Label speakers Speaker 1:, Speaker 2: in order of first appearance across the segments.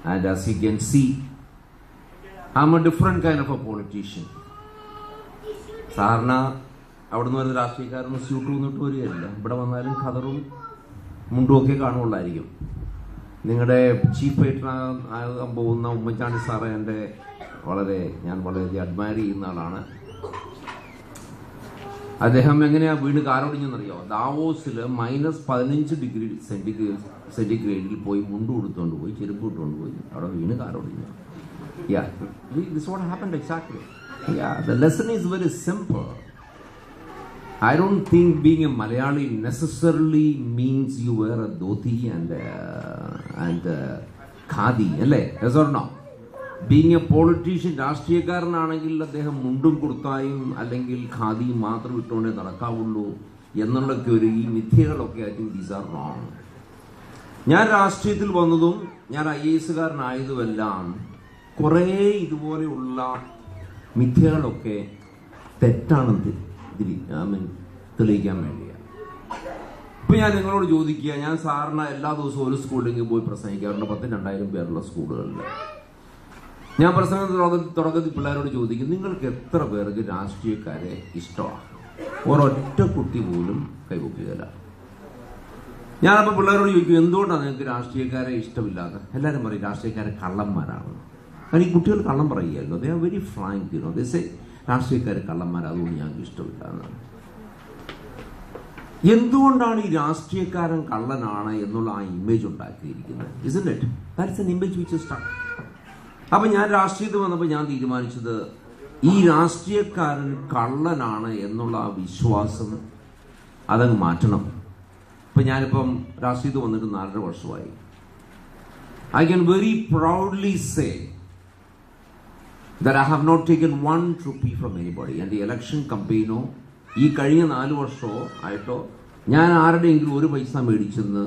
Speaker 1: And as you can see, I'm a different kind of a politician. സാറിന് അവിടെ നിന്ന് വരുന്ന രാഷ്ട്രീയക്കാരൊന്നും സ്യൂട്ട് വന്നിട്ട് വരികയില്ല. ഇവിടെ വന്നാലും ഖദറും മുണ്ടും ഒക്കെ കാണുകയുള്ളായിരിക്കും. നിങ്ങളുടെ ചീഫ് ആകാൻ പോകുന്ന ഉമ്മൻചാണ്ടി സാറെ ഞാൻ വളരെ അഡ്മയർ ചെയ്യുന്ന ആളാണ്. അദ്ദേഹം എങ്ങനെയാ വീട് കാലൊടിഞ്ഞെന്നറിയോ? ദാവോസിൽ -15 ഡിഗ്രി സെന്റിഗ്രേഡിൽ പോയി മുണ്ട് കൊടുത്തോണ്ട് പോയി, ചെരുപ്പ് ഇട്ടുകൊണ്ട് പോയി, അവിടെ വീണ് കാലൊടിഞ്ഞു. Yeah, this is what happened exactly. Yeah, the lesson is very simple. I don't think being a Malayali necessarily means you wear a dhoti and khadi, alle? Yes or no? Being a politician, രാഷ്ട്രീയക്കാരനാണെങ്കിൽ അദ്ദേഹം മുണ്ടും കുർത്തായും അല്ലെങ്കിൽ ഖാദിയും മാത്രം ഇട്ടുകൊണ്ടേ നടക്കാവുള്ളൂ എന്നുള്ളൊക്കെ ഒരു ഈ മിഥ്യകളൊക്കെ I think these are wrong. ഞാൻ രാഷ്ട്രീയത്തിൽ വന്നതും ഞാൻ IAS-കാരനായതുമെല്ലാം കുറേ ഇതുപോലെയുള്ള മിഥ്യകളൊക്കെ തെറ്റാണെന്ന് തെളിയിക്കാൻ വേണ്ടിയാണ്. ഇപ്പൊ ഞാൻ നിങ്ങളോട് ചോദിക്കുക, ഞാൻ സാറിന് എല്ലാ ദിവസവും ഒരു സ്കൂളിലേക്ക് പോയി പ്രസംഗിക്കാറുണ്ട്, 10,000-2,000 പേരുള്ള സ്കൂളുകളിൽ. ഞാൻ പ്രസംഗത്തിൽ തുടക്കത്തിൽ പിള്ളേരോട് ചോദിക്കും, നിങ്ങൾക്ക് എത്ര പേർക്ക് രാഷ്ട്രീയക്കാരെ ഇഷ്ടമാണ്? ഒരൊറ്റ കുട്ടി പോലും കൈവക്കുകയില്ല. ഞാനപ്പോൾ പിള്ളേരോട് ചോദിക്കും, എന്തുകൊണ്ടാണ് നിങ്ങൾക്ക് രാഷ്ട്രീയക്കാരെ ഇഷ്ടമില്ലാതെ? എല്ലാവരും പറയും രാഷ്ട്രീയക്കാരെ കള്ളന്മാരാണ്. കാരണം ഈ കുട്ടികൾ കള്ളം പറയുകയല്ലോ, they are very frank, they say രാഷ്ട്രീയക്കാർ കള്ളന്മാർ, അതുകൊണ്ട് ഞങ്ങൾക്ക് ഇഷ്ടമില്ല എന്നാണ്. എന്തുകൊണ്ടാണ് ഈ രാഷ്ട്രീയക്കാരൻ കള്ളനാണ് എന്നുള്ള ആ ഇമേജ് ഉണ്ടാക്കിയിരിക്കുന്നത്? Isn't it? That's an image which is stuck. അപ്പൊ ഞാൻ രാഷ്ട്രീയത്തിൽ വന്നപ്പോൾ ഞാൻ തീരുമാനിച്ചത് ഈ രാഷ്ട്രീയക്കാരൻ കള്ളനാണ് എന്നുള്ള ആ വിശ്വാസം അതങ്ങ് മാറ്റണം. ഇപ്പൊ ഞാനിപ്പം രാഷ്ട്രീയത്തിൽ വന്നിട്ട് 4.5 വർഷമായി. I can very proudly say that I have not taken 1 rupee from anybody. And the election campaign, ഈ കഴിഞ്ഞ 4 വർഷമോ ആയിട്ടോ ഞാൻ ആരുടെയെങ്കിലും ഒരു പൈസ മേടിച്ചെന്ന്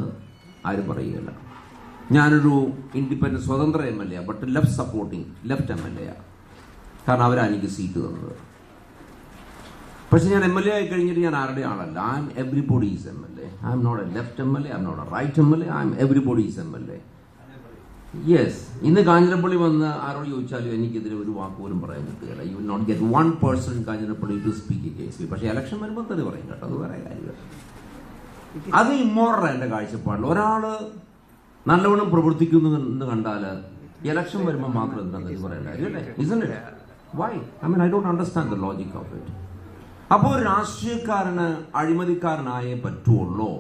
Speaker 1: ആരും പറയുകയില്ല. ഞാനൊരു ഇൻഡിപെൻഡന്റ് സ്വതന്ത്ര MLA, ബട്ട് ലെഫ്റ്റ് MLA, കാരണം അവരാണ് എനിക്ക് സീറ്റ് തന്നത്. പക്ഷെ ഞാൻ MLA ആയി കഴിഞ്ഞിട്ട് ഞാൻ ആരുടെ ആളല്ല. I am everybody's MLA. I am not a left MLA, I am not a right MLA, I am everybody's MLA. Yes, ഇന്ന് കാഞ്ഞിരപ്പള്ളി വന്ന് ആരോട് ചോദിച്ചാലും എനിക്കെതിരെ ഒരു വാക്ക് പോലും പറയാൻ പറ്റുകയില്ല. You will not get 1 person in Kanjirappally to speak against me. പക്ഷെ ഇലക്ഷൻ വരുമ്പോൾ തന്നെ പറയും കേട്ടോ, അത് വേറെ കാര്യം. അത് ഇമ്മോറൽ എന്റെ കാഴ്ചപ്പാടിൽ. ഒരാള് നല്ലവണ്ണം പ്രവർത്തിക്കുന്നു എന്ന് കണ്ടാൽ ഇലക്ഷൻ വരുമ്പോൾ മാത്രം എന്താണ് പറയേണ്ട കാര്യമല്ലേ? Isn't it? Why? I mean, I don't understand the logic of it. അപ്പോൾ ഒരു രാഷ്ട്രീയക്കാരന് അഴിമതിക്കാരനായേ പറ്റുള്ളൂ,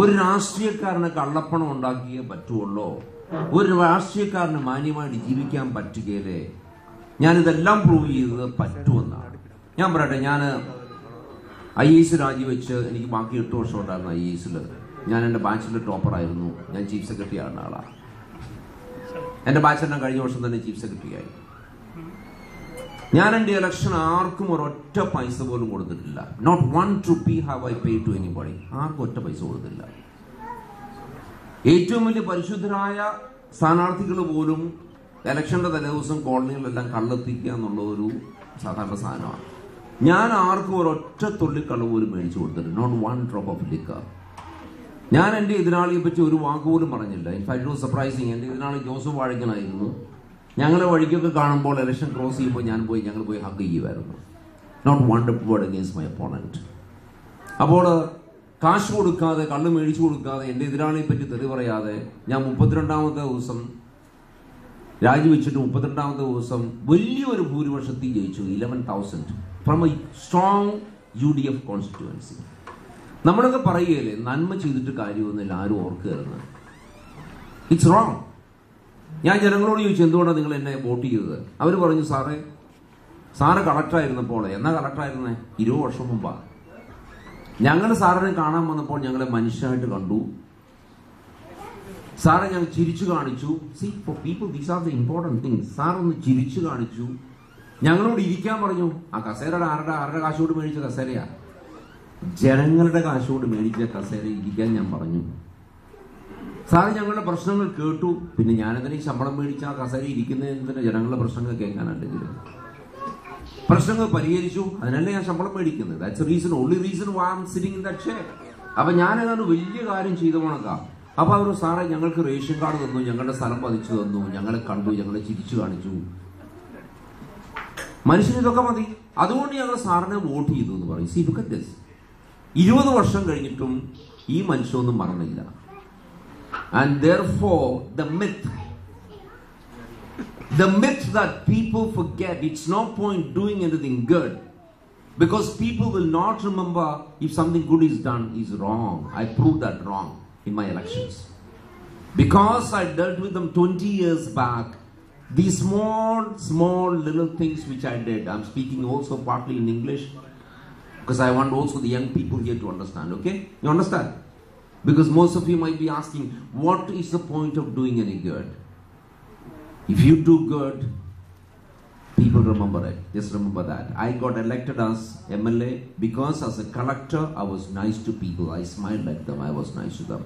Speaker 1: ഒരു രാഷ്ട്രീയക്കാരന് കള്ളപ്പണം ഉണ്ടാക്കിയേ പറ്റുള്ളൂ, ഒരു രാഷ്ട്രീയക്കാരന് മാന്യമായിട്ട് ജീവിക്കാൻ പറ്റുകയില്ലേ? ഞാനിതെല്ലാം പ്രൂവ് ചെയ്തത് പറ്റുമെന്നാണ്. ഞാൻ പറയട്ടെ, ഞാൻ IAS രാജിവെച്ച് എനിക്ക് ബാക്കി 8 വർഷം ഉണ്ടായിരുന്നു IAS-ൽ. ഞാൻ എൻ്റെ ബാച്ചിലർ ടോപ്പറായിരുന്നു. ഞാൻ ചീഫ് സെക്രട്ടറി ആയിരുന്ന ആളാണ്. എൻ്റെ ബാച്ചിലെല്ലാം കഴിഞ്ഞ വർഷം തന്നെ ചീഫ് സെക്രട്ടറി ആയി. ഞാൻ എൻ്റെ ഇലക്ഷൻ ആർക്കും ഒരൊറ്റ പൈസ പോലും കൊടുത്തിട്ടില്ല. Not 1 rupee have I paid to anybody. ആർക്കും ഒറ്റ പൈസ കൊടുത്തില്ല. ഏറ്റവും വലിയ പരിശുദ്ധരായ സ്ഥാനാർത്ഥികൾ പോലും ഇലക്ഷന്റെ തലേദിവസം കോളനികളിലെല്ലാം കള്ളെത്തിക്കുക എന്നുള്ള ഒരു സാധാരണ സാധനമാണ്. ഞാൻ ആർക്കും ഒരൊറ്റ തുള്ളി കള്ള് പോലും മേടിച്ചു കൊടുത്തില്ല. Not 1 drop of liquor. ഞാൻ എൻ്റെ എതിരാളിയെ പറ്റി ഒരു വാക്ക് പോലും പറഞ്ഞില്ല. In fact it was surprising. എൻ്റെ എതിരാളി ജോസഫ് വാഴക്കനായിരുന്നു. ഞങ്ങളെ വഴിക്കൊക്കെ കാണുമ്പോൾ ഇലക്ഷൻ ക്രോസ് ചെയ്യുമ്പോൾ ഞങ്ങൾ പോയി ഹഗ് ചെയ്യുമായിരുന്നു. Not 1 word against my opponent. അപ്പോൾ കാശ് കൊടുക്കാതെ, കള്ള് മേടിച്ചു കൊടുക്കാതെ, എൻ്റെ എതിരാളിയെ പറ്റി തെറി പറയാതെ ഞാൻ 32ാമത്തെ ദിവസം രാജിവെച്ചിട്ട് 32ാമത്തെ ദിവസം വലിയൊരു ഭൂരിപക്ഷത്തിൽ ജയിച്ചു. 11,000 from A strong UDF constituency. നമ്മളൊക്കെ പറയുകയല്ലേ, നന്മ ചെയ്തിട്ട് കാര്യമൊന്നുമില്ല, ആരും ഓർക്കുകയെന്ന്. It's wrong. ഞാൻ ജനങ്ങളോട് ചോദിച്ചു, എന്തുകൊണ്ടാണ് നിങ്ങൾ എന്നെ വോട്ട് ചെയ്തത്? അവർ പറഞ്ഞു, സാറ് കളക്ടറായിരുന്നപ്പോൾ. എന്നാ കളക്ടറായിരുന്നേ? 20 വർഷം മുമ്പാണ്. ഞങ്ങൾ സാറിനെ കാണാൻ വന്നപ്പോൾ ഞങ്ങളെ മനുഷ്യനായിട്ട് കണ്ടു. സാറെ ഞങ്ങൾ ചിരിച്ചു കാണിച്ചു. See, for people these are the important things. സാറൊന്ന് ചിരിച്ചു കാണിച്ചു. ഞങ്ങളോട് ഇരിക്കാൻ പറഞ്ഞു. ആ കസേരയുടെ ആരുടെ കാശോട് മേടിച്ച കസേരയാ? ജനങ്ങളുടെ കാശോട് മേടിച്ച കസേര ഇരിക്കാൻ ഞാൻ പറഞ്ഞു. സാറ് ഞങ്ങളുടെ പ്രശ്നങ്ങൾ കേട്ടു. പിന്നെ ഞാനെന്തിനും ശമ്പളം മേടിച്ച ആ കസേര ഇരിക്കുന്നതിന് ജനങ്ങളുടെ പ്രശ്നങ്ങൾ കേൾക്കാനല്ലെങ്കിൽ പ്രശ്നങ്ങൾ പരിഹരിച്ചു. അതിനല്ലേ ഞാൻ ശമ്പളം മേടിക്കുന്നത്. That's reason, only reason why I am sitting in that chair. അപ്പൊ ഞാൻ ഏതാണ്ട് വലിയ കാര്യം ചെയ്ത കണക്കാം. അപ്പൊ അവർ സാറേ ഞങ്ങൾക്ക് റേഷൻ കാർഡ് തന്നു, ഞങ്ങളുടെ സ്ഥലം പതിച്ചു തന്നു, ഞങ്ങളെ കണ്ടു, ഞങ്ങളെ ചിരിച്ചു കാണിച്ചു. മനുഷ്യന് ഇതൊക്കെ മതി, അതുകൊണ്ട് ഞങ്ങൾ സാറിനെ വോട്ട് ചെയ്തു എന്ന് പറയും. See look at this. 20 വർഷം കഴിഞ്ഞിട്ടും ഈ മനുഷ്യനൊന്നും മറന്നില്ല. And therefore the myth that people forget, it's no point doing anything good because people will not remember if something good is done is wrong. I proved that wrong in my elections because I dealt with them 20 years back. These small little things which I did, I'm speaking also partly in English because I want also the young people here to understand. Okay, you understand? Because most of you might be asking, what is the point of doing any good? If you do good, people remember it. Just remember that. I got elected as MLA because as a collector, I was nice to people. I smiled at them. I was nice to them.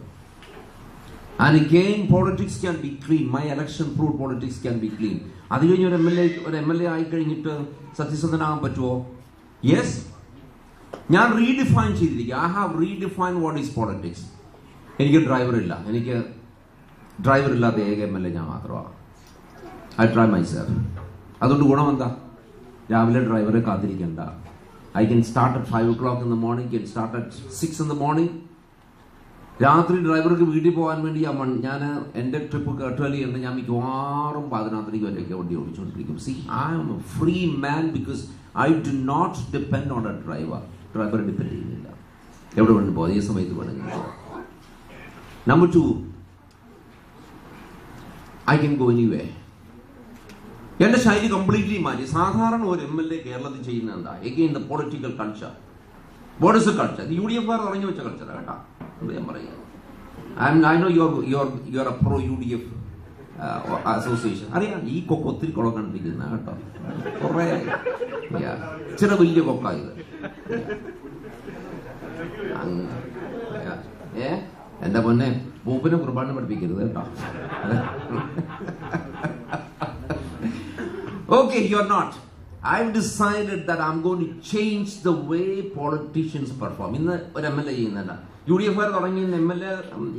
Speaker 1: And again, politics can be clean. My election proved politics can be clean. അത് കഴിഞ്ഞ് ഒരു MLA ആയി കഴിഞ്ഞിട്ട് സത്യസന്ധനാകാൻ പറ്റുമോ? Yes. ഞാൻ redefine ചെയ്തിരിക്കുക. I have redefined what is politics. എനിക്ക് ഡ്രൈവറില്ല. എനിക്ക് ഡ്രൈവറില്ലാത്ത ഏക MLA ഞാൻ മാത്രമാണ്. I try myself. അതുകൊണ്ട് ഗുണം എന്താ? രാവിലെ ഡ്രൈവറെ കാത്തിരിക്കണ്ട. I can start at 5 o'clock in the morning, can start at 6 in the morning. രാത്രി ഡ്രൈവർക്ക് വീട്ടിൽ പോകാൻ വേണ്ടി ഞാൻ എൻ്റെ ട്രിപ്പ് കേട്ടാൽ ഞാൻ മിക്കവാറും 11 വരെയൊക്കെ വണ്ടി ഓടിച്ചുകൊണ്ടിരിക്കും. See, I am a free man because I do not depend on a driver. ഡ്രൈവറെ ഡിപ്പെൻഡ് ചെയ്യുന്നില്ല. എവിടെ വേണ്ടി പോകും, ഏത് സമയത്ത് വേണമെങ്കിൽ. Number 2, I can go anyway. എന്റെ ശൈലി കംപ്ലീറ്റ്ലി മാറ്റി. സാധാരണ ഒരു MLA കേരളത്തിൽ ചെയ്യുന്ന എന്താ? Again the political culture. What is A culture? UDF തുടങ്ങി വെച്ച കൾച്ചറാണ് കേട്ടോ. ഞാൻ പറയുക, I know you are A pro UDF association. അറിയാം, ഈ കൊക്ക ഒത്തിരി കൊള കണ്ടിരിക്കുന്ന കേട്ടോ. കുറെ ചില വലിയ കൊക്ക ഇത്. എന്റെ പൊന്നെ, മൂപ്പിനെ കുർബാന പഠിപ്പിക്കരുത് കേട്ടോ. Okay, you're not. I've decided that I'm going to change the way politicians perform. ഇന്ന് ഒരു MLA ചെയ്യുന്നതല്ല. UDF തുടങ്ങി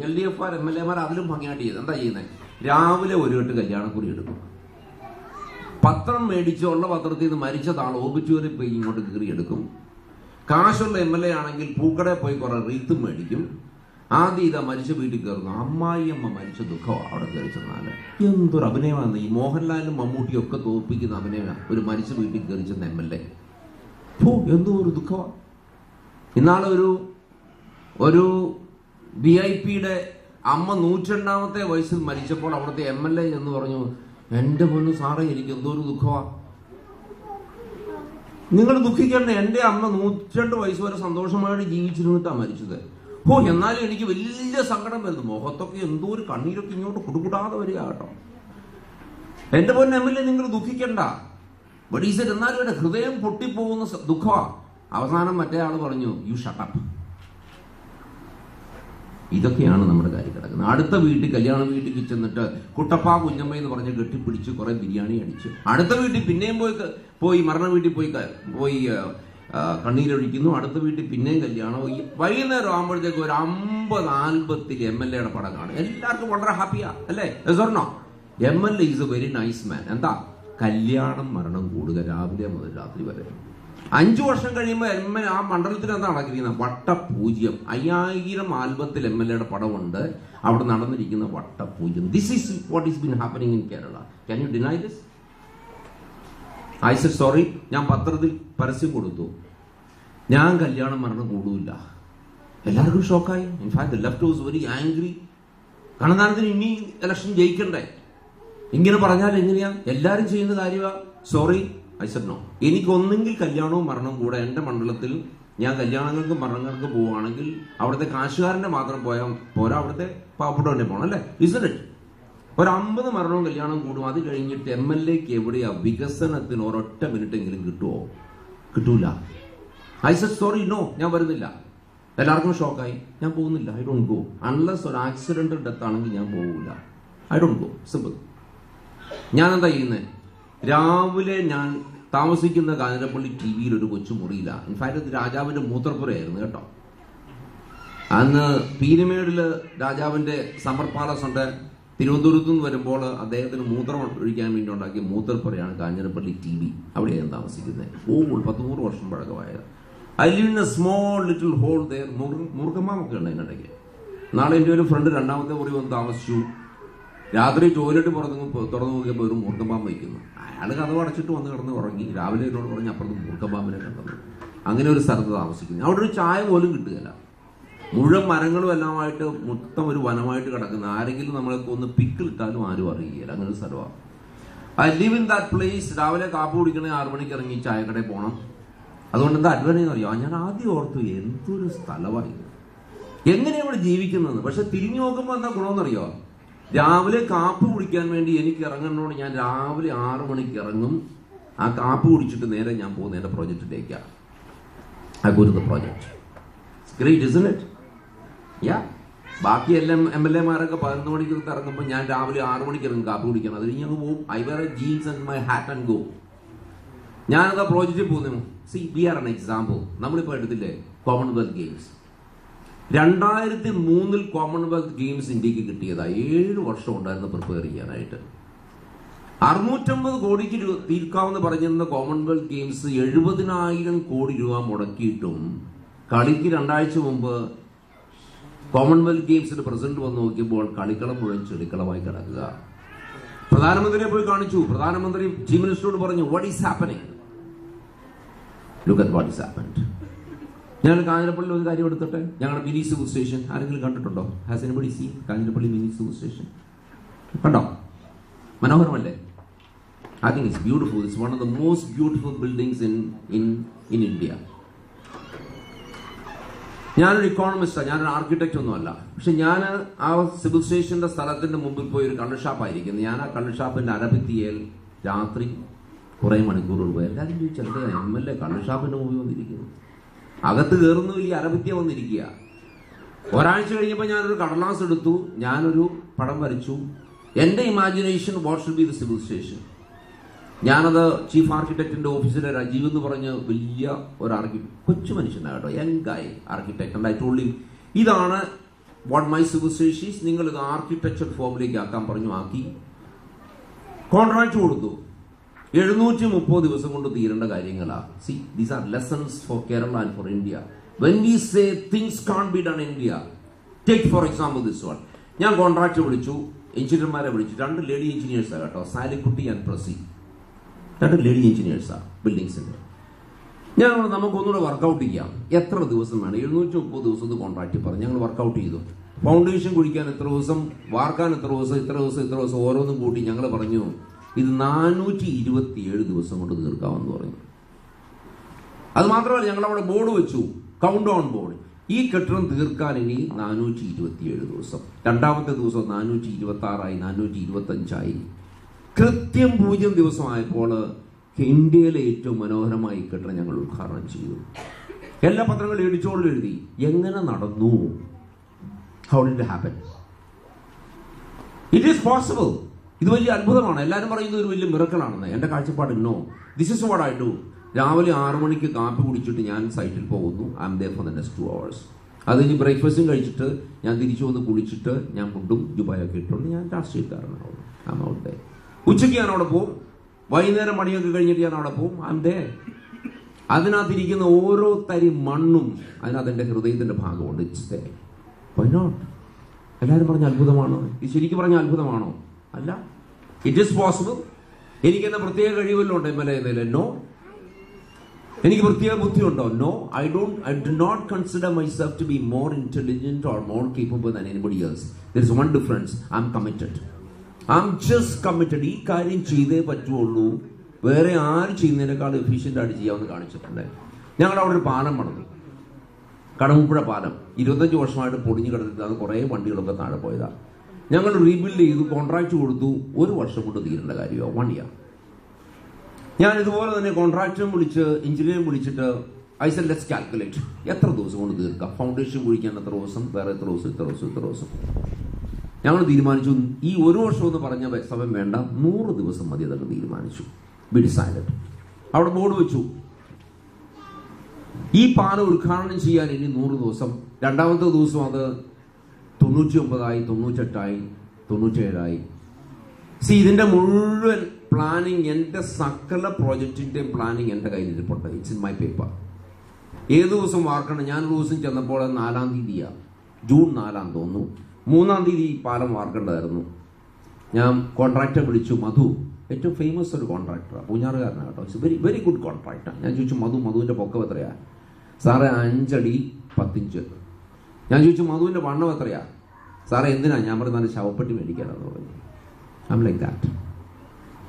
Speaker 1: LDF MLA അതിലും ഭംഗിയായിട്ട് ചെയ്ത് എന്താ ചെയ്യുന്നത്? രാവിലെ ഒരു കെട്ട് കല്യാണക്കുറി എടുക്കും. പത്രം മേടിച്ചുള്ള പത്രത്തിൽ നിന്ന് മരിച്ച താൾ ഓബിറ്റുവറി പോയി ഇങ്ങോട്ട് കീറി എടുക്കും. കാശുള്ള MLA ആണെങ്കിൽ പൂക്കടയിൽ പോയി കുറെ റീത്തും മേടിക്കും. ആദ്യം ഇതാ മരിച്ച വീട്ടിൽ കയറുന്നു. അമ്മായിയമ്മ മരിച്ച ദുഃഖമാണ് അവിടെ കയറി ചെന്നാല്. എന്തൊരു അഭിനയമാണ്! ഈ മോഹൻലാലും മമ്മൂട്ടിയും ഒക്കെ തോൽപ്പിക്കുന്ന അഭിനയമാണ് ഒരു മരിച്ച വീട്ടിൽ കയറി ചെന്ന MLA. എന്തോ ഒരു ദുഃഖമാണ്. ഇന്നാളെ ഒരു VIP-യുടെ അമ്മ 102-ാമത്തെ വയസ്സിൽ മരിച്ചപ്പോൾ അവിടുത്തെ MLA എന്ന് പറഞ്ഞു, എന്റെ പൊന്നു സാറേ, എനിക്ക് എന്തോ ഒരു ദുഃഖമാണ്. നിങ്ങൾ ദുഃഖിക്കേണ്ട, എന്റെ അമ്മ 102 വയസ്സ് വരെ സന്തോഷമായിട്ട് ജീവിച്ചിരുന്നിട്ടാണ് മരിച്ചത്. എന്നാലും എനിക്ക് വലിയ സങ്കടം വരുന്നു. മുഖത്തൊക്കെ എന്തോ ഒരു കണ്ണീരൊക്കെ ഇങ്ങോട്ട് കുടുകൂടാതെ വരിക കേട്ടോ. എന്റെ പൊന്നെ MLA, നിങ്ങൾ ദുഃഖിക്കണ്ട. ബഡീസർ എന്നാലും എന്റെ ഹൃദയം പൊട്ടിപ്പോകുന്ന ദുഃഖമാണ്. അവസാനം മറ്റേ ആള് പറഞ്ഞു, യു ഷട്ട് അപ്പ്. ഇതൊക്കെയാണ് നമ്മുടെ കാര്യം കിടക്കുന്നത്. അടുത്ത വീട്ടിൽ, കല്യാണ വീട്ടിൽ ചെന്നിട്ട് കുട്ടപ്പ കുഞ്ഞമ്മ എന്ന് പറഞ്ഞ് കെട്ടിപ്പിടിച്ച് കുറെ ബിരിയാണി അടിച്ചു. അടുത്ത വീട്ടിൽ പിന്നെയും പോയി മരണ വീട്ടിൽ പോയി കണ്ണീരൊഴിക്കുന്നു. അടുത്ത വീട്ടിൽ പിന്നെയും കല്യാണം. വൈകുന്നേരം ആകുമ്പോഴത്തേക്ക് ഒരു 50-40 MLA-യുടെ പടം കാണും. എല്ലാവർക്കും വളരെ ഹാപ്പിയാ അല്ലേ? സ്വർണ്ണോ MLA is A very nice മാൻ. എന്താ? കല്യാണം മരണം കൂടുക രാവിലെ മുതൽ രാത്രി വരെ. 5 വർഷം കഴിയുമ്പോൾ ആ മണ്ഡലത്തിൽ എന്താ നടക്കിയിരിക്കുന്നത്? വട്ടപൂജ്യം. 5000 ആൽബത്തിൽ MLA-യുടെ പടമുണ്ട്. അവിടെ നടന്നിരിക്കുന്ന വട്ടപൂജ്യം. This is what is been happening in Kerala. Can you deny this? I said sorry. ഞാൻ പത്രത്തിൽ പരസ്യം കൊടുത്തു, ഞാൻ കല്യാണം മരണം കൂടൂല്ല. എല്ലാവർക്കും ഷോക്കായി. In fact left was very angry. കാരണം ഇനി ഇലക്ഷൻ ജയിക്കണ്ടേ? ഇങ്ങനെ പറഞ്ഞാൽ എങ്ങനെയാ? എല്ലാരും ചെയ്യുന്ന കാര്യമാ. Sorry, I said no. എനിക്കൊന്നെങ്കിൽ കല്യാണവും മരണവും കൂടെ എന്റെ മണ്ഡലത്തിൽ ഞാൻ കല്യാണങ്ങൾക്കും മരണങ്ങൾക്കും പോവുകയാണെങ്കിൽ അവിടുത്തെ കാശുകാരന്റെ മാത്രം പോരാ, അവിടുത്തെ പാവപ്പെട്ടവന്റെ പോകണം അല്ലേ? ഇസ്ന്റ് ഇറ്റ്? ഒരു 50 മരണവും കല്യാണം കൂടും. അത് കഴിഞ്ഞിട്ട് MLA-ക്ക് എവിടെയാ വികസനത്തിന് ഒരൊറ്റ മിനിറ്റെങ്കിലും കിട്ടുമോ? കിട്ടൂല. ഐ സെഡ് സോറി, നോ, ഞാൻ വരുന്നില്ല. എല്ലാവർക്കും ഷോക്കായി. ഞാൻ പോകുന്നില്ല. ഐ ഡോണ്ട് ഗോ അൺലെസ് ഒരു ആക്സിഡന്റൽ ഡെത്ത് ആണെങ്കിൽ ഞാൻ പോകില്ല. I don't go. സിമ്പിൾ. ഞാൻ എന്താ ചെയ്യുന്നത്? രാവിലെ ഞാൻ താമസിക്കുന്ന കാഞ്ഞിരപ്പള്ളി TV-യിൽ ഒരു കൊച്ചു മുറിയില്ല. ഇൻഫാക്ട് രാജാവിന്റെ മൂത്രപ്പുരയായിരുന്നു കേട്ടോ. അന്ന് പീരുമേടില് രാജാവിന്റെ സമ്മർ പാലസ് ഉണ്ട്. തിരുവനന്തപുരത്ത് നിന്ന് വരുമ്പോൾ അദ്ദേഹത്തിന് മൂത്രം ഒഴിക്കാൻ വേണ്ടി ഉണ്ടാക്കിയ മൂത്രപ്പുരയാണ് കാഞ്ഞിരപ്പള്ളി TV. അവിടെയാണ് താമസിക്കുന്നത്. 100 വർഷം പഴക്കമായത്. I live in a small little hole there. മുറുക്കമ്മാമൊക്കെ ഉണ്ട് അതിനിടയ്ക്ക്. നാളെ എൻ്റെ ഒരു ഫ്രണ്ട് 2ാമത്തെ മുറി വന്ന് താമസിച്ചു. രാത്രി ടോയ്ലറ്റ് തുറന്നു നോക്കിയപ്പോൾ ഒരു മൂർക്കമ്പാമ്പ് വയ്ക്കുന്നു. അയാൾ കഥ അടച്ചിട്ട് വന്ന് കിടന്ന് ഉറങ്ങി. രാവിലെ എന്നോട് പറഞ്ഞ് അപ്പുറത്ത് മൂർക്കമ്പാമ്പിനെ കണ്ടത്. അങ്ങനെ ഒരു സ്ഥലത്ത് താമസിക്കുന്നു. അവിടെ ഒരു ചായ പോലും കിട്ടുകയില്ല. മുഴുവൻ മരങ്ങളും എല്ലാമായിട്ട് മൊത്തം ഒരു വനമായിട്ട് കിടക്കുന്ന, ആരെങ്കിലും നമ്മളൊക്കെ ഒന്ന് പിക്കിലിട്ടാലും ആരും അറിയുകയില്ല. അങ്ങനെ ഒരു സ്ഥലമാണ്. I live in that place. രാവിലെ കാപ്പ് കുടിക്കണേ 6 മണിക്ക് ഇറങ്ങി ചായക്കടയിൽ പോകണം. അതുകൊണ്ട് എന്താ അഡ്വാൻറ്റേജ് അറിയാം. ഞാൻ ആദ്യം ഓർത്തു എന്തൊരു സ്ഥലമായി, എങ്ങനെയാണ് ഇവിടെ ജീവിക്കുന്നത്. പക്ഷെ തിരിഞ്ഞു നോക്കുമ്പോൾ എന്താ ഗുണമെന്നറിയോ? രാവിലെ കാപ്പ് കുടിക്കാൻ വേണ്ടി എനിക്ക് ഇറങ്ങുന്നതുകൊണ്ട് ഞാൻ രാവിലെ 6 മണിക്ക് ഇറങ്ങും. ആ കാപ്പ് കുടിച്ചിട്ട് നേരെ ഞാൻ പോകുന്ന എന്റെ പ്രോജക്റ്റിലേക്കാണ്. I go to the project. Great, isn't it? Yeah. ബാക്കി എല്ലാം MLA-മാരൊക്കെ 11 മണിക്ക് ഇറങ്ങുമ്പോൾ ഞാൻ രാവിലെ 6 മണിക്ക് ഇറങ്ങും കാപ്പ് കുടിക്കണം. അത് കഴിഞ്ഞ് അങ്ങ് പോകും. I wear jeans and my hat and go. ഞാനത് പ്രോജക്റ്റിൽ പോകുന്നു. See, we are an example. നമ്മളിപ്പോൾ എടുത്തില്ലേ കോമൺവെൽത്ത് ഗെയിംസ്. 2003 കോമൺവെൽത്ത് ഗെയിംസ് ഇന്ത്യക്ക് കിട്ടിയതാണ്. 7 വർഷം ഉണ്ടായിരുന്നു പ്രിപ്പയർ ചെയ്യാനായിട്ട്. 650 കോടിക്ക് തീർക്കാമെന്ന് പറഞ്ഞിരുന്ന കോമൺവെൽത്ത് ഗെയിംസ് 70,000 കോടി രൂപ മുടക്കിയിട്ടും കളിക്ക് 2 ആഴ്ച മുമ്പ് കോമൺവെൽത്ത് ഗെയിംസിന്റെ പ്രസിഡന്റ് വന്ന് നോക്കിയപ്പോൾ കളിക്കളം മുഴുവൻ ചെളിക്കളമായി കിടക്കുക. പ്രധാനമന്ത്രിയെ പോയി കാണിച്ചു. പ്രധാനമന്ത്രി ചീഫ് മിനിസ്റ്ററോട് പറഞ്ഞു, what is happening? Look at what is happened. ഞാൻ കാഞ്ഞിരപ്പള്ളിയിൽ ഒരു കാര്യം എടുത്തിട്ടെ. ഞങ്ങളുടെ മിനി സിവിൽ സ്റ്റേഷൻ ആരെങ്കിലും കണ്ടിട്ടുണ്ടോ? Has anybody seen Kanjirappally mini civil station? കണ്ടോ? മനോഹരമല്ലേ? I think it's beautiful. It's one of the most beautiful buildings in India. ഞാനൊരു ഇക്കോണമിസ്റ്റാണ്, ഞാനൊരു ആർക്കിടെക്റ്റ് ഒന്നുമല്ല. പക്ഷെ ഞാൻ ആ സിവിൽ സ്റ്റേഷന്റെ സ്ഥലത്തിന്റെ മുമ്പിൽ പോയി ഒരു കള്ളുഷാപ്പായിരിക്കുന്നത്. ഞാൻ ആ കള്ളുഷാപ്പിന്റെ അരഭിത്തിയേൽ രാത്രി കുറെ മണിക്കൂറുകൾ പോയി. എല്ലാവരും ചോദിച്ചത് MLA കള്ളുഷാപ്പിന്റെ മുമ്പിൽ വന്നിരിക്കുന്നു. അകത്ത് കയറുന്നു, ഈ അരഭിത്തിയ വന്നിരിക്കുക. ഒരാഴ്ച കഴിഞ്ഞപ്പോൾ ഞാനൊരു കടലാസ് എടുത്തു, ഞാനൊരു പടം വരച്ചു. എന്റെ imagination what should be the civil station. ഞാനത് ചീഫ് ആർക്കിടെക്ടിന്റെ ഓഫീസിലെ രാജീവ് എന്ന് പറഞ്ഞ് വലിയ ഒരു കൊച്ചു മനുഷ്യനാണ്, young guy architect. And I told him, ഇതാണ് what my civil station is. നിങ്ങൾ ഇത് ആർക്കിടെക്ചർ ഫോമിലേക്ക് ആക്കാൻ പറഞ്ഞു. ആക്കി കോൺട്രാക്ട് കൊടുത്തു. 730 ദിവസം കൊണ്ട് തീരേണ്ട കാര്യങ്ങളാണ്. See, these are lessons for Kerala and for India. When we say things can be done in India, take for example this one. ഞാൻ കോൺട്രാക്ട് വിളിച്ചു, എഞ്ചിനീയർമാരെ വിളിച്ചു. 2 ലേഡി എഞ്ചിനീയേഴ്സാണ് കേട്ടോ, സാലിക്കുട്ടി ആൻഡ് പ്രസി. 2 ലേഡി എഞ്ചിനീയേഴ്സാണ് ബിൽഡിങ്സിന്റെ. ഞാൻ നമുക്കൊന്നുകൂടെ വർക്കൗട്ട് ചെയ്യാം. എത്ര ദിവസം വേണം? 730 ദിവസം കോൺട്രാക്ട് പറഞ്ഞു. ഞങ്ങൾ വർക്കൗട്ട് ചെയ്തു. ഫൗണ്ടേഷൻ കുഴിക്കാൻ എത്ര ദിവസം, വാർക്കാൻ എത്ര ദിവസം, ഇത്ര ദിവസം ഓരോന്നും കൂട്ടി ഞങ്ങൾ പറഞ്ഞു ഇത് 427 ദിവസം കൊണ്ട് തീർക്കാമെന്ന് പറഞ്ഞു. അത് മാത്രമല്ല, ഞങ്ങൾ അവിടെ ബോർഡ് വെച്ചു, കൗണ്ട് ഡൗൺ ബോർഡ്. ഈ കെട്ടിടം തീർക്കാൻ ഇനി 427 ദിവസം. 2ാമത്തെ ദിവസം 426 425 കൃത്യം 0 ദിവസമായപ്പോൾ ഇന്ത്യയിലെ ഏറ്റവും മനോഹരമായ ഈ കെട്ടിടം ഞങ്ങൾ ഉദ്ഘാടനം ചെയ്തു. എല്ലാ പത്രങ്ങളും എഡിറ്റോറിയൽ എഴുതി, എങ്ങനെ നടന്നു, how did it happen, it is possible. ഇത് വലിയ അത്ഭുതമാണ്. എല്ലാവരും പറയുന്നത് ഒരു വലിയ മിറക്കിളാണെന്ന്. എന്റെ കാഴ്ചപ്പാട് no, this is what I do. രാവിലെ 6 മണിക്ക് കാപ്പി കുടിച്ചിട്ട് ഞാൻ സൈറ്റിൽ പോകുന്നു. I am there for the next 2 hours. അത് കഴിഞ്ഞ് ബ്രേക്ക്ഫാസ്റ്റും കഴിച്ചിട്ട് ഞാൻ തിരിച്ചു വന്ന് കുളിച്ചിട്ട് ഞാൻ ഫുഡും ജുബായൊക്കെ ഇട്ടുകൊണ്ട് ഞാൻ രാഷ്ട്രീയക്കാരനാവും. I'm out there. ഉച്ചയ്ക്ക് ഞാൻ അവിടെ പോകും, വൈകുന്നേരം പണിയൊക്കെ കഴിഞ്ഞിട്ട് ഞാൻ അവിടെ പോകും. I am there. അതിനകത്തിരിക്കുന്ന ഓരോ തരി മണ്ണും അതിനകത്ത് എന്റെ ഹൃദയത്തിന്റെ ഭാഗമുണ്ട്. It's there. Why not? എല്ലാവരും പറഞ്ഞ അത്ഭുതമാണോ? ഇത് ശരിക്കും പറഞ്ഞ അത്ഭുതമാണോ? അല്ല, ഇറ്റ് ഈസ് പോസിബിൾ. എനിക്ക് എന്നെ പ്രത്യേക കഴിവല്ലോ ഉണ്ട് MLA? നോ. എനിക്ക് പ്രത്യേക ബുദ്ധിയുണ്ടോ? No. I do not consider myself to be more intelligent or more capable than anybody else. There is one difference. I'm committed. I'm just committed. ഈ കാര്യം ചെയ്തേ പറ്റുള്ളൂ. വേറെ ആര് ചെയ്യുന്നതിനേക്കാൾ എഫിഷ്യന്റ് ആയിട്ട് ചെയ്യാമെന്ന് കാണിച്ചിട്ടുണ്ട്. ഞങ്ങളുടെ അവിടെ ഒരു പാലം പണിതു, കടമ്പുഴ പാലം. 25 വർഷമായിട്ട് പൊടിഞ്ഞു കിടന്നിട്ടാണ്. കുറെ വണ്ടികളൊക്കെ താഴെ പോയതാണ്. ഞങ്ങൾ റീബിൽഡ് ചെയ്തു, കോൺട്രാക്ട് കൊടുത്തു. 1 വർഷം കൊണ്ട് തീരേണ്ട കാര്യമാണ്, 1 year. ഞാൻ ഇതുപോലെ തന്നെ കോൺട്രാക്ടറും വിളിച്ച് എഞ്ചിനീയറും വിളിച്ചിട്ട് ഐ സെഡ് ലെറ്റ്സ് കാൽക്കുലേറ്റ്, എത്ര ദിവസം കൊണ്ട് തീർക്കാം, ഫൗണ്ടേഷൻ കുഴിക്കാൻ എത്ര ദിവസം, വേറെ എത്ര ദിവസം. ഞങ്ങൾ തീരുമാനിച്ചു, ഈ 1 വർഷം എന്ന് പറഞ്ഞ സമയം വേണ്ട, 100 ദിവസം മതി. അതൊക്കെ തീരുമാനിച്ചു. V decided. അവിടെ ബോർഡ് വെച്ചു, ഈ പാലം ഉദ്ഘാടനം ചെയ്യാൻ ഇനി 100 ദിവസം. രണ്ടാമത്തെ ദിവസം അത് 99ആയി, 98ആയി, 97ആയി. ഇതിന്റെ മുഴുവൻ പ്ലാനിങ്, എൻ്റെ സകല പ്രോജക്റ്റിന്റെയും പ്ലാനിങ് എൻ്റെ കയ്യിലിരിപ്പുണ്ട്. It's in my paper. ഏത് ദിവസം വാർക്കണം? ഞാൻ ഒരു ദിവസം ചെന്നപ്പോൾ 4-ാം തീയതിയാണ്, ജൂൺ 4 തോന്നുന്നു. 3-ാം തീയതി പാലം വാർക്കേണ്ടതായിരുന്നു. ഞാൻ കോൺട്രാക്ടറെ വിളിച്ചു, മധു, ഏറ്റവും ഫേമസ് ഒരു കോൺട്രാക്ടറാണ്, പൂഞ്ഞാറുകാരനാണ് കേട്ടോ. It's very very good contractor. ഞാൻ ചോദിച്ചു, മധുവിന്റെ പൊക്കം എത്രയാ? സാറേ 5 അടി 10 ഇഞ്ച്. ഞാൻ ചോദിച്ചു, മധുവിന്റെ വണ്ണം എത്രയാ? സാറേ എന്തിനാ? ഞാൻ പറഞ്ഞു, നല്ല ശവപ്പെട്ടി മേടിക്കാനെന്ന് പറഞ്ഞു. I am like that.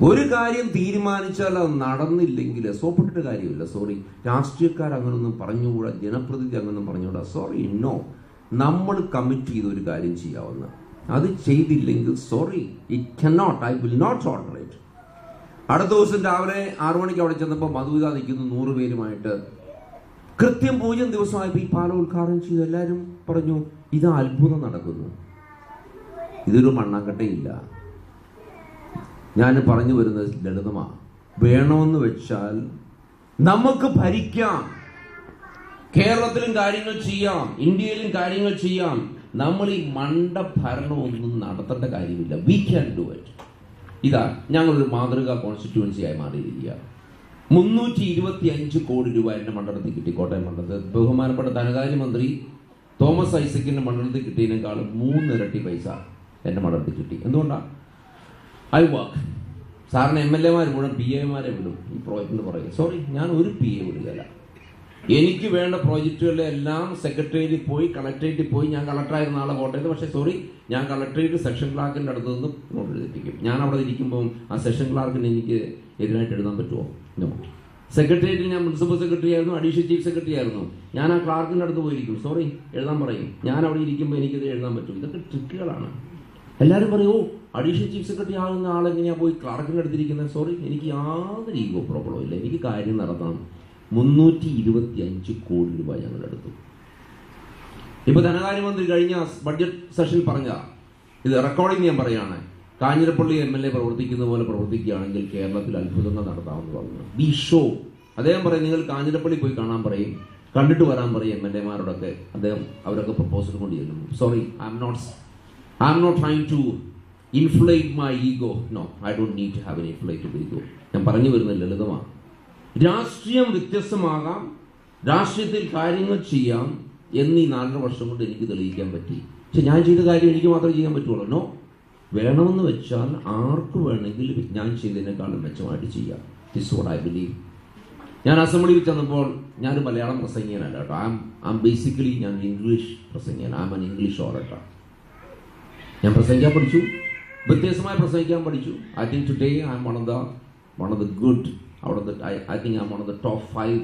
Speaker 1: ഒരു കാര്യം തീരുമാനിച്ചാൽ അത് നടന്നില്ലെങ്കിൽ സോപ്പിട്ടിട്ട് കാര്യമില്ല. സോറി, രാഷ്ട്രീയക്കാർ അങ്ങനൊന്നും പറഞ്ഞുകൂടാ, ജനപ്രതിനിധി അങ്ങനൊന്നും പറഞ്ഞുകൂടാ. Sorry, no. നമ്മൾ കമ്മിറ്റ് ചെയ്ത ഒരു കാര്യം ചെയ്യാവുന്ന, അത് ചെയ്തില്ലെങ്കിൽ sorry, it cannot, I will not tolerate. അടുത്ത ദിവസം രാവിലെ 6 മണിക്ക് അവിടെ ചെന്നപ്പോൾ മധുവിത നിൽക്കുന്നു 100 പേരുമായിട്ട്. കൃത്യം 0 ദിവസമായപ്പോൾ ഈ പാലം ഉദ്ഘാടനം ചെയ്തു. എല്ലാവരും പറഞ്ഞു, ഇത് അത്ഭുതം നടക്കുന്നു, ഇതൊരു മണ്ണാങ്കട്ടയില്ല. ഞാൻ പറഞ്ഞു വരുന്നത് ലളിതമാണ്. വേണമെന്ന് വെച്ചാൽ നമുക്ക് ഭരിക്കാം, കേരളത്തിലും കാര്യങ്ങൾ ചെയ്യാം, ഇന്ത്യയിലും കാര്യങ്ങൾ ചെയ്യാം. നമ്മൾ ഈ മണ്ട ഭരണമൊന്നും നടത്തേണ്ട കാര്യമില്ല. We can do it. ഇതാ ഞങ്ങളൊരു മാതൃകാ കോൺസ്റ്റിറ്റ്യുവൻസിയായി മാറിയിരിക്കുക. 325 കോടി രൂപ എന്റെ മണ്ഡലത്തിൽ കിട്ടി. കോട്ടയം മണ്ഡലത്തിൽ ബഹുമാനപ്പെട്ട ധനകാര്യമന്ത്രി തോമസ് ഐസക്കിന്റെ മണ്ഡലത്തിൽ കിട്ടിയതിനേക്കാളും 3 ഇരട്ടി പൈസ എന്റെ മണ്ഡലത്തിൽ കിട്ടി. എന്തുകൊണ്ടാണ്? I work. സാറിന് MLA-മാർ മുഴുവൻ PA-മാരെ വിടും ഈ പ്രോജക്റ്റിന് പറയും. സോറി, ഞാൻ ഒരു PA വിടുകയല്ല. എനിക്ക് വേണ്ട പ്രോജക്റ്റുകളിലെ എല്ലാം സെക്രട്ടേറിയറ്റിൽ പോയി, കളക്ടറേറ്റിൽ പോയി. ഞാൻ കളക്ടറായിരുന്ന ആളെ കോട്ടയത്ത്, പക്ഷേ സോറി, ഞാൻ കളക്ടറേറ്റ് സെഷൻ ക്ലാർക്കിന്റെ അടുത്ത് നിന്ന് നോട്ട് എഴുതിപ്പിക്കും. ഞാൻ അവിടെ ഇരിക്കുമ്പോൾ ആ സെഷൻ ക്ലാർക്കിന് എനിക്ക് എതിരായിട്ട് എഴുതാൻ പറ്റുമോ? നോ. സെക്രട്ടേറിയറ്റിൽ ഞാൻ പ്രിൻസിപ്പൽ സെക്രട്ടറി ആയിരുന്നു, അഡീഷണൽ ചീഫ് സെക്രട്ടറി ആയിരുന്നു. ഞാൻ ആ ക്ലാർക്കിന്റെ അടുത്ത് പോയിരിക്കും. സോറി, എഴുതാൻ പറയും. ഞാൻ അവിടെ ഇരിക്കുമ്പോൾ എനിക്കിത് എഴുതാൻ പറ്റും. ഇതൊക്കെ ട്രിക്കുകളാണ്. എല്ലാവരും പറയും, ഓ, അഡീഷണൽ ചീഫ് സെക്രട്ടറി ആകുന്ന ആളെങ്ങനെയാ പോയി ക്ലാർക്കിന്റെ അടുത്തിരിക്കുന്നത്? സോറി, എനിക്ക് യാതൊരു ഈഗോ പ്രോബ്ലം ഇല്ല. എനിക്ക് കാര്യം നടത്തണം. 325 കോടി രൂപ ഞങ്ങളുടെ അടുത്തു. ഇപ്പൊ ധനകാര്യമന്ത്രി കഴിഞ്ഞ ബഡ്ജറ്റ് സെഷനിൽ പറഞ്ഞ, ഇത് റെക്കോർഡിംഗ് ഞാൻ പറയാണ്, കാഞ്ഞിരപ്പള്ളി MLA പ്രവർത്തിക്കുന്ന പോലെ പ്രവർത്തിക്കുകയാണെങ്കിൽ കേരളത്തിൽ അത്ഭുതങ്ങൾ നടത്താമെന്ന് പറഞ്ഞു. B show. അദ്ദേഹം പറയും, നിങ്ങൾ കാഞ്ഞിരപ്പള്ളി പോയി കാണാൻ പറയും, കണ്ടിട്ട് വരാൻ പറയും MLA-മാരോടൊക്കെ. അവരൊക്കെ പ്രപ്പോസൽ കൊണ്ടുവരുന്നു. Sorry, I am not trying to inflate my ego. No, I don't need to have an inflated ego. ഞാൻ പറഞ്ഞു വരുന്നത് ലളിതമാണ്. രാഷ്ട്രീയം വ്യത്യസ്തമാകാം, രാഷ്ട്രീയത്തിൽ കാര്യങ്ങൾ ചെയ്യാം എന്നീ 4.5 വർഷം കൊണ്ട് എനിക്ക് തെളിയിക്കാൻ പറ്റി. പക്ഷെ ഞാൻ ചെയ്ത കാര്യം എനിക്ക് മാത്രമേ ചെയ്യാൻ പറ്റുള്ളൂ. നോ, വേണമെന്ന് വെച്ചാൽ ആർക്ക് വേണമെങ്കിലും ഞാൻ ചെയ്തതിനേക്കാളും മെച്ചമായിട്ട് ചെയ്യാം. This what I believe. ഞാൻ അസംബ്ലിയിൽ ചെന്നപ്പോൾ ഞാൻ മലയാളം പ്രസംഗിയനല്ല കേട്ടോ. ഐ ആം ബേസിക്കലി ഞാൻ ഇംഗ്ലീഷ് പ്രസംഗിയൻ. I am an English orator. ഞാൻ പ്രസംഗിക്കാൻ പഠിച്ചു, വ്യത്യസ്തമായി പ്രസംഗിക്കാൻ പഠിച്ചു. I think today I'm one of the good, I think I'm one of the top 5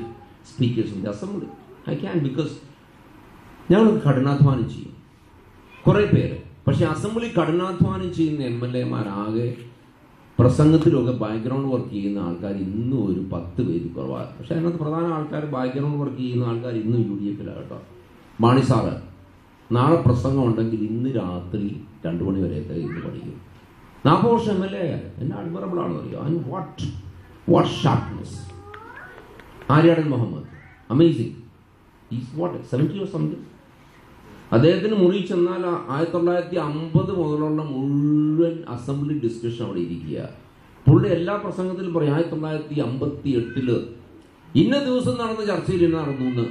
Speaker 1: speakers in the assembly. I can, because ഞങ്ങളൊക്കെ കഠിനാധ്വാനം ചെയ്യും കുറെ പേര്. പക്ഷെ അസംബ്ലി കഠിനാധ്വാനം ചെയ്യുന്ന MLA-മാരാകെ പ്രസംഗത്തിലൊക്കെ ബാക്ക്ഗ്രൗണ്ട് വർക്ക് ചെയ്യുന്ന ആൾക്കാർ ഇന്നും ഒരു 10 പേര് കുറവാണ്. പക്ഷെ അതിനകത്ത് പ്രധാന ആൾക്കാർ, ബാക്ക്ഗ്രൗണ്ട് വർക്ക് ചെയ്യുന്ന ആൾക്കാർ ഇന്നും UDF-ലാണ് കേട്ടോ. മാണി സാറ് നാളെ പ്രസംഗം ഉണ്ടെങ്കിൽ ഇന്ന് രാത്രി 2 മണി വരെയൊക്കെ ഇന്ന് പഠിക്കും. 40 വർഷം MLA എന്നെ അഡ്മറബിൾ ആണെന്ന് അറിയോ? And what sharpness. Aryadan Muhammad, amazing. Is what 70 or something. അദ്ദേഹത്തിന് മുറി ചെന്നാൽ 1950 മുതലുള്ള മുഴുവൻ അസംബ്ലി ഡിസ്കഷൻ അവിടെ ഇരിക്കുക. പുള്ളി എല്ലാ പ്രസംഗത്തിലും പറയും 1958 ഇന്ന ദിവസം നടന്ന ചർച്ചയിൽ ഇന്ന് നടന്നു എന്ന്.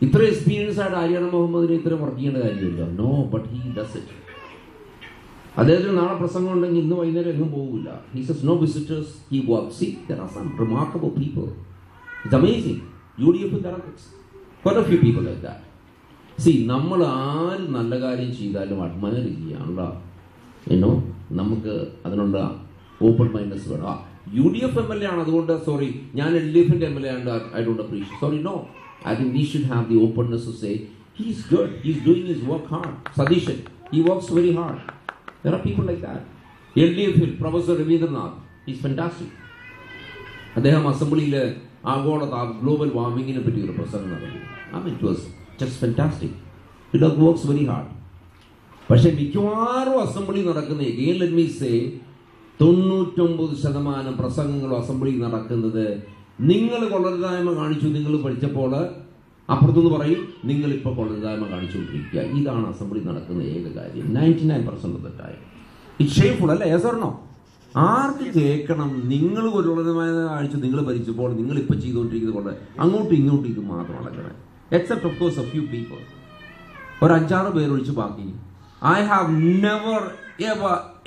Speaker 1: ഇത്ര എക്സ്പീരിയൻസ് ആയിട്ട് ആര്യാടൻ മുഹമ്മദിനെ ഇത്ര വർക്ക് ചെയ്യേണ്ട കാര്യമില്ല. No, but he does it. അദ്ദേഹത്തിന് നാളെ പ്രസംഗം ഉണ്ടെങ്കിൽ ഇന്ന് വൈകുന്നേരം എങ്ങും പോകില്ല. He says no visitors, he works. See, there are some remarkable people. It's amazing. UDF, there are quite a few people like that. See, നമ്മൾ ആര് നല്ല കാര്യം ചെയ്താലും അഡ്മയർ ചെയ്യാനുള്ള നമുക്ക് അതിനുള്ള ഓപ്പൺ മൈൻഡ്നെസ് വേണം. UDF MLA ആണ്, അതുകൊണ്ട് സോറി ഞാൻ LDF-ന്റെ MLA ആണ്, I don't appreciate. Sorry, no. I think we should have the openness to say, he's good, he's doing his work hard. Sadishan, he works very hard. There are people like that. LDF-ൽ Professor Ravindranath, he's fantastic. അദ്ദേഹം അസംബ്ലിയിൽ ആഗോള global വാർമിങ്ങിനെ പറ്റി ഒരു പ്രസംഗം നടത്തി. It was just fantastic. He works very hard. പക്ഷെ മിക്കവാറും assembly നടക്കുന്ന, again let me say, 99% പ്രസംഗങ്ങളും അസംബ്ലി നടക്കുന്നത് നിങ്ങൾ കൊള്ളരുതായ്മ കാണിച്ചു, നിങ്ങൾ പഠിച്ചപ്പോൾ അപ്പുറത്തുനിന്ന് പറയും നിങ്ങളിപ്പോൾ കൊള്ളരുതായ്മ കാണിച്ചുകൊണ്ടിരിക്കുക. ഇതാണ് അസംബ്ലി നടക്കുന്ന ഏക കാര്യം 99% ഓഫ് ദ ടൈം. ഇറ്റ് ഷെയ്ഫുൾ അല്ലേ? Yes or no? ആർക്ക് കേൾക്കണം? നിങ്ങൾ കൊള്ളരുതായ്മ കാണിച്ചു, നിങ്ങൾ ഭരിച്ചപ്പോൾ നിങ്ങൾ ഇപ്പം ചെയ്തുകൊണ്ടിരിക്കുന്നത് കൊണ്ട് അങ്ങോട്ടും ഇങ്ങോട്ടും ഇത് മാത്രം നടക്കണേ. Except of course a few people, ഒരു 5-6 പേരൊഴിച്ച് ബാക്കി. I have never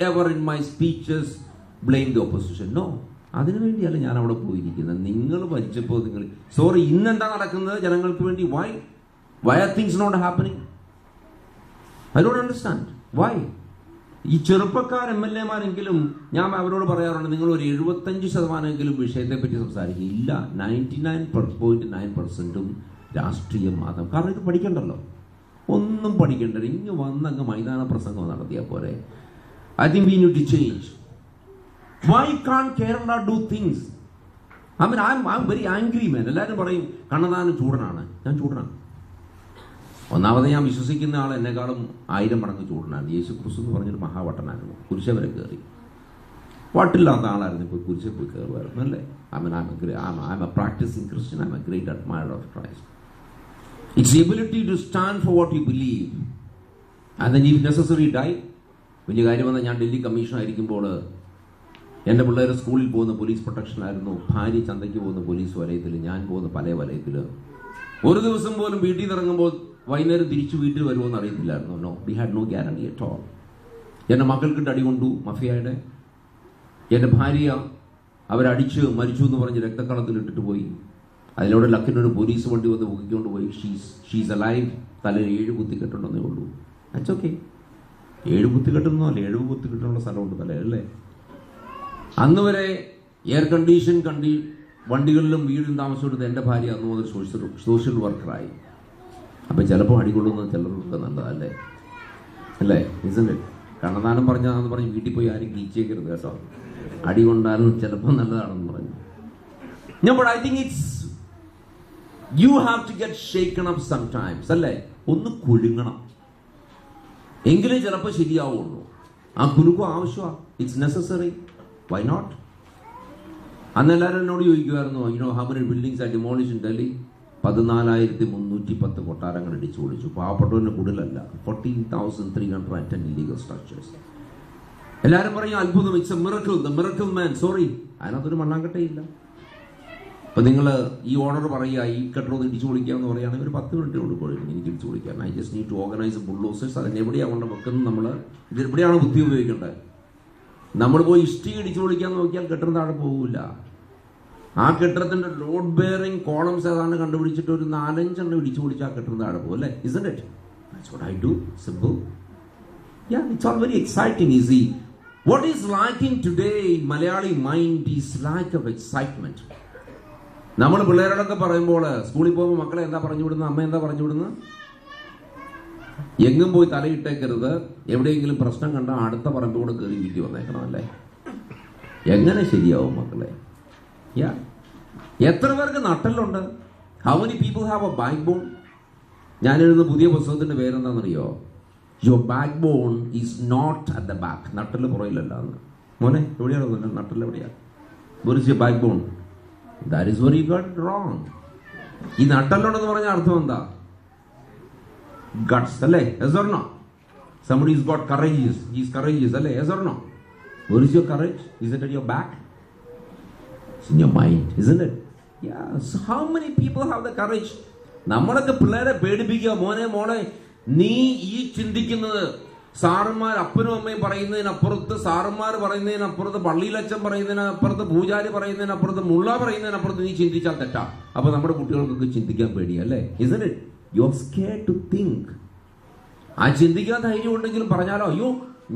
Speaker 1: ever in my speeches blame the opposition. No, അതിനുവേണ്ടിയല്ല ഞാൻ അവിടെ പോയിരിക്കുന്നത്. നിങ്ങൾ ഭരിച്ചപ്പോൾ നിങ്ങൾ സോറി. ഇന്നെന്താ നടക്കുന്നത് ജനങ്ങൾക്ക് വേണ്ടി? Why are things not happening? I don't understand why. ഈ ചെറുപ്പക്കാർ MLA-മാരെങ്കിലും ഞാൻ അവരോട് പറയാറുണ്ട്, നിങ്ങൾ ഒരു 75% വിഷയത്തെപ്പറ്റി സംസാരിക്കുക. ഇല്ല, 99.9% രാഷ്ട്രീയം മാത്രം. കാരണം ഇത് പഠിക്കണ്ടല്ലോ, ഒന്നും പഠിക്കണ്ട. ഇങ്ങ് വന്നങ്ങ് മൈതാന പ്രസംഗം നടത്തിയാൽ പോരെ. I think we need to change. Why can't Kerala do things? I mean, I'm very angry, man. എല്ലാവരും പറയും കണ്ണദാനം ചൂടനാണ്. ഞാൻ ചൂടനാണ്. ഒന്നാമത് ഞാൻ വിശ്വസിക്കുന്ന ആൾ എന്നെക്കാളും 1000 മടങ്ങ് ചൂടനാണ്. യേശു ക്രിസ്തു എന്ന് പറഞ്ഞൊരു മഹാവട്ടനായിരുന്നു. കുരിശ വരെ കയറി. വട്ടില്ലാത്ത ആളായിരുന്നു, ഇപ്പോൾ കുരിശ പോയി കയറുമായിരുന്നു അല്ലേ? I'm a practicing Christian. I'm a great admirer of Christ. It's the ability to stand for what you believe and then if necessary die. വലിയ കാര്യം വന്നാൽ ഞാൻ ഡൽഹി കമ്മീഷണർ ആയിരിക്കുമ്പോൾ എൻ്റെ പിള്ളേർ സ്കൂളിൽ പോകുന്ന പോലീസ് പ്രൊട്ടക്ഷനായിരുന്നു. ഭാര്യ ചന്തയ്ക്ക് പോകുന്ന പോലീസ് വലയത്തിൽ, ഞാൻ പോകുന്ന പല വലയത്തിൽ. ഒരു ദിവസം പോലും വീട്ടിൽ നിന്ന് ഇറങ്ങുമ്പോൾ വൈകുന്നേരം തിരിച്ചു വീട്ടിൽ വരുമോയെന്ന് അറിയത്തില്ലായിരുന്നു. No, we had no guarantee at all. എൻ്റെ മക്കൾക്കിട്ട് അടി കൊണ്ടു മഫിയയുടെ. എൻ്റെ ഭാര്യ അവരടിച്ച് മരിച്ചു എന്ന് പറഞ്ഞ് രക്തക്കളത്തിൽ ഇട്ടിട്ട് പോയി. അതിലൂടെ ലക്കിനൊരു പോലീസ് വണ്ടി വന്ന് പൊക്കിക്കൊണ്ട് പോയി. She's alive. തലയിൽ 7 കുത്തിക്കെട്ടുണ്ടെന്നേ ഉള്ളൂ. That's okay. 7 കുത്തിക്കെട്ടുന്നോ അല്ലേ? 7 കുത്തിക്കെട്ടുള്ള സ്ഥലമുണ്ട് തലയല്ലേ? അന്ന് വരെ എയർ കണ്ടീഷൻ വണ്ടികളിലും വീടിലും താമസിച്ചെടുത്ത് എൻ്റെ ഭാര്യ അന്ന് മുതൽ സോഷ്യൽ വർക്കറായി. അപ്പം ചിലപ്പോൾ അടികൊള്ളുന്നത് ചിലർക്ക് നല്ലതല്ലേ? അല്ലേ? ഇസന്റ് കണ്ണദാനം പറഞ്ഞാന്ന് പറഞ്ഞ് വീട്ടിൽ പോയി ആരും കീച്ചേക്കരുത് കേട്ടോ. അടി കൊണ്ടാലും ചിലപ്പോൾ നല്ലതാണെന്ന് പറഞ്ഞു. But I think you have to get shaken up sometimes, അല്ലേ? ഒന്ന് കുലുങ്ങണം, എങ്കിലേ ചിലപ്പോൾ ശരിയാവുള്ളൂ. ആ കുലുക്കം ആവശ്യമാണ്. It's necessary. Why not? അന്ന് എല്ലാവരും എന്നോട് ചോദിക്കുമായിരുന്നു, how many buildings are demolished in Delhi? 14,310 കൊട്ടാരങ്ങൾ ഇടിച്ചു പൊളിച്ചു. പാവപ്പെട്ടവന് കൂടുതലല്ല. 14,310 illegal structures. എല്ലാവരും പറയും അത്ഭുതം, it's A miracle, the miracle man. Sorry, അതിനകത്തൊരു മണ്ണാങ്കട്ടയില്ല. അപ്പൊ നിങ്ങൾ ഈ ഓർഡർ പറയുക, ഈ കെട്ടിടം ഇടിച്ചു പൊളിക്കാന്ന് പറയുകയാണെങ്കിൽ ഒരു 10 മിനിറ്റ് കൊടുക്കും എനിക്ക് ഇടിച്ചു പൊളിക്കാൻ. I just need to organise bulldozers. അതിനെവിടെയാണ് കൊണ്ട് വെക്കുന്നത്? നമ്മൾ ഇതിലെവിടെയാണ് ബുദ്ധി ഉപയോഗിക്കേണ്ടത്? നമ്മൾ പോയി ഇഷ്ടിക ഇടിച്ചു പൊളിക്കാൻ നോക്കിയാൽ കെട്ടിടം താഴെ പോകില്ല. ആ കെട്ടിടത്തിന്റെ ലോഡ് ബെയറിംഗ് കോളംസ് ഏതാണ്ട് കണ്ടുപിടിച്ചിട്ട് ഒരു 4-5 എണ്ണം ഇടിച്ചു പൊളിച്ചാൽ കെട്ടിടം താഴെ പോകും അല്ലേ? Isn't it? That's what I do. Simple. Yeah, it's all very exciting, easy. What is lacking today in Malayali mind is lack of excitement. നമ്മൾ പിള്ളേരോടൊക്കെ പറയുമ്പോൾ സ്കൂളിൽ പോകുമ്പോൾ മക്കളെ എന്താ പറഞ്ഞു വിടുന്നത്? അമ്മ എന്താ പറഞ്ഞു വിടുന്നത്? എങ്ങും പോയി തലയിട്ടേക്കരുത്, എവിടെയെങ്കിലും പ്രശ്നം കണ്ടാൽ അടുത്ത പറമ്പോട് കയറി വീട്ടിൽ വന്നേക്കണം അല്ലേ? എങ്ങനെ ശരിയാവും മക്കളെ? എത്ര പേർക്ക് നട്ടലുണ്ട്? How many people have a backbone? ഞാൻ എഴുതുന്ന പുതിയ പുസ്തകത്തിന്റെ പേരെന്താണെന്നറിയോ? Your backbone is not at the back. നട്ടല് പുറയിലല്ല. മോനെ എവിടെയാണോ നട്ടല്? എവിടെയാ? Where is your backbone? That is where you got it wrong. ഈ നട്ടല്ലുണ്ടെന്ന് പറഞ്ഞ അർത്ഥം എന്താ? Guts അല്ലേ? Yes or no? Somebody has got courageous. He is courageous അല്ലേ? Yes or no? Where is your courage? Is it at your back? It's in your mind, isn't it? Yeah. So how many people have the courage? നമ്മളൊക്കെ പിള്ളേരെ പേടിപ്പിക്കുക, മോനെ മോളെ നീ ഈ ചിന്തിക്കുന്നത് സാറന്മാർ അപ്പനും അമ്മയും പറയുന്നതിനപ്പുറത്ത്, സാറന്മാർ പറയുന്നതിനപ്പുറത്ത്, പള്ളിയിലച്ഛൻ പറയുന്നതിനപ്പുറത്ത്, പൂജാരി പറയുന്നതിനപ്പുറത്ത്, മുള്ള പറയുന്നതിനപ്പുറത്ത് നീ ചിന്തിച്ചാൽ തെറ്റാ. അപ്പൊ നമ്മുടെ കുട്ടികൾക്കൊക്കെ ചിന്തിക്കാൻ പേടിയല്ലേ? Isn't it? You are scared to think. ആ ചിന്തിക്കാൻ ധൈര്യം ഉണ്ടെങ്കിലും പറഞ്ഞാലോ, അയ്യോ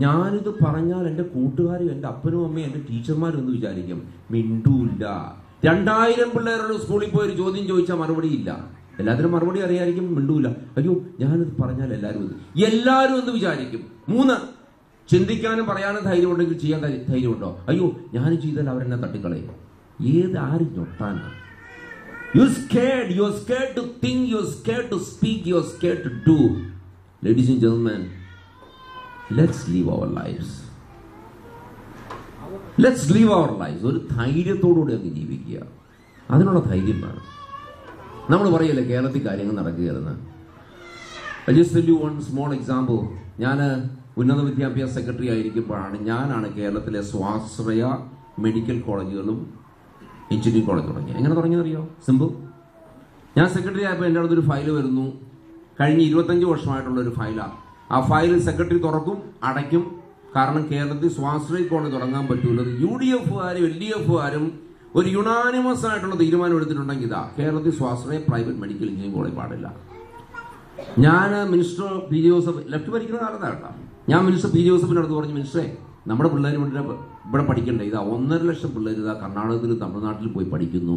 Speaker 1: ഞാനിത് പറഞ്ഞാൽ എൻ്റെ കൂട്ടുകാരും എൻ്റെ അപ്പനും അമ്മയും എൻ്റെ ടീച്ചർമാരും എന്ന് വിചാരിക്കും. മിണ്ടൂല്ല. 2000 പിള്ളേരോട് സ്കൂളിൽ പോയി ഒരു ചോദ്യം ചോദിച്ചാൽ മറുപടി ഇല്ല. എല്ലാത്തിനും മറുപടി അറിയായിരിക്കും, മിണ്ടൂല. അയ്യോ ഞാനിത് പറഞ്ഞാൽ എല്ലാവരും എന്ന് വിചാരിക്കും. 3, ചിന്തിക്കാനും പറയാനും ധൈര്യം ഉണ്ടെങ്കിൽ ചെയ്യാൻ ധൈര്യമുണ്ടോ? അയ്യോ ഞാൻ ചെയ്താൽ അവരെന്നെ തട്ടിക്കളയും. ആരും ഞൊട്ടാനാണ്? You're scared to think, you're scared to speak, you're scared to do. Ladies and gentlemen, let's live our lives. Let's live our lives. ഒരു ധൈര്യത്തോടുകൂടി അങ്ങ് ജീവിക്കുക. അതിനുള്ള ധൈര്യം വേണം. നമ്മൾ പറയല്ലേ കേരളത്തിൽ കാര്യങ്ങൾ നടക്കുകയായിരുന്നു. I just tell you one small example. ഞാൻ ഉന്നത വിദ്യാഭ്യാസ സെക്രട്ടറി ആയിരിക്കുമ്പോഴാണ് ഞാനാണ് കേരളത്തിലെ സ്വാശ്രയ മെഡിക്കൽ കോളേജുകളും എഞ്ചിനീയറിംഗ് കോളേജ് തുടങ്ങിയത്. എങ്ങനെ തുടങ്ങിയതറിയോ? സിമ്പിൾ. ഞാൻ സെക്രട്ടറി ആയപ്പോൾ എൻ്റെ അടുത്തൊരു ഫയൽ വരുന്നു. കഴിഞ്ഞ 25 വർഷമായിട്ടുള്ളൊരു ഫയലാണ്. ആ ഫയൽ സെക്രട്ടറി തുറക്കും, അടയ്ക്കും. കാരണം കേരളത്തിൽ സ്വാശ്രയ കോളേജ് തുടങ്ങാൻ പറ്റൂലത് UDFകാരും LDFകാരും ഒരു യുണാനിമസ് ആയിട്ടുള്ള തീരുമാനം എടുത്തിട്ടുണ്ടെങ്കിൽ ഇതാ, കേരളത്തിൽ സ്വാശ്രയ പ്രൈവറ്റ് മെഡിക്കൽ എഞ്ചിനീയറിംഗ് കോളേജ് പാടില്ല. ഞാൻ മിനിസ്റ്റർ പി ജോസഫ് ലെഫ്റ്റ് ഭരിക്കുന്ന കാലത്താട്ടോ, ഞാൻ മിനിസ്റ്റർ പി ജോസഫിൻ്റെ അടുത്ത് പറഞ്ഞു, മിനിസ്റ്ററെ നമ്മുടെ പിള്ളേർ ഇവിടെ പഠിക്കണ്ടേ? ഇതാ 1.5 ലക്ഷം പിള്ളേർ ഇതാ കർണാടകത്തിലും തമിഴ്നാട്ടിൽ പോയി പഠിക്കുന്നു.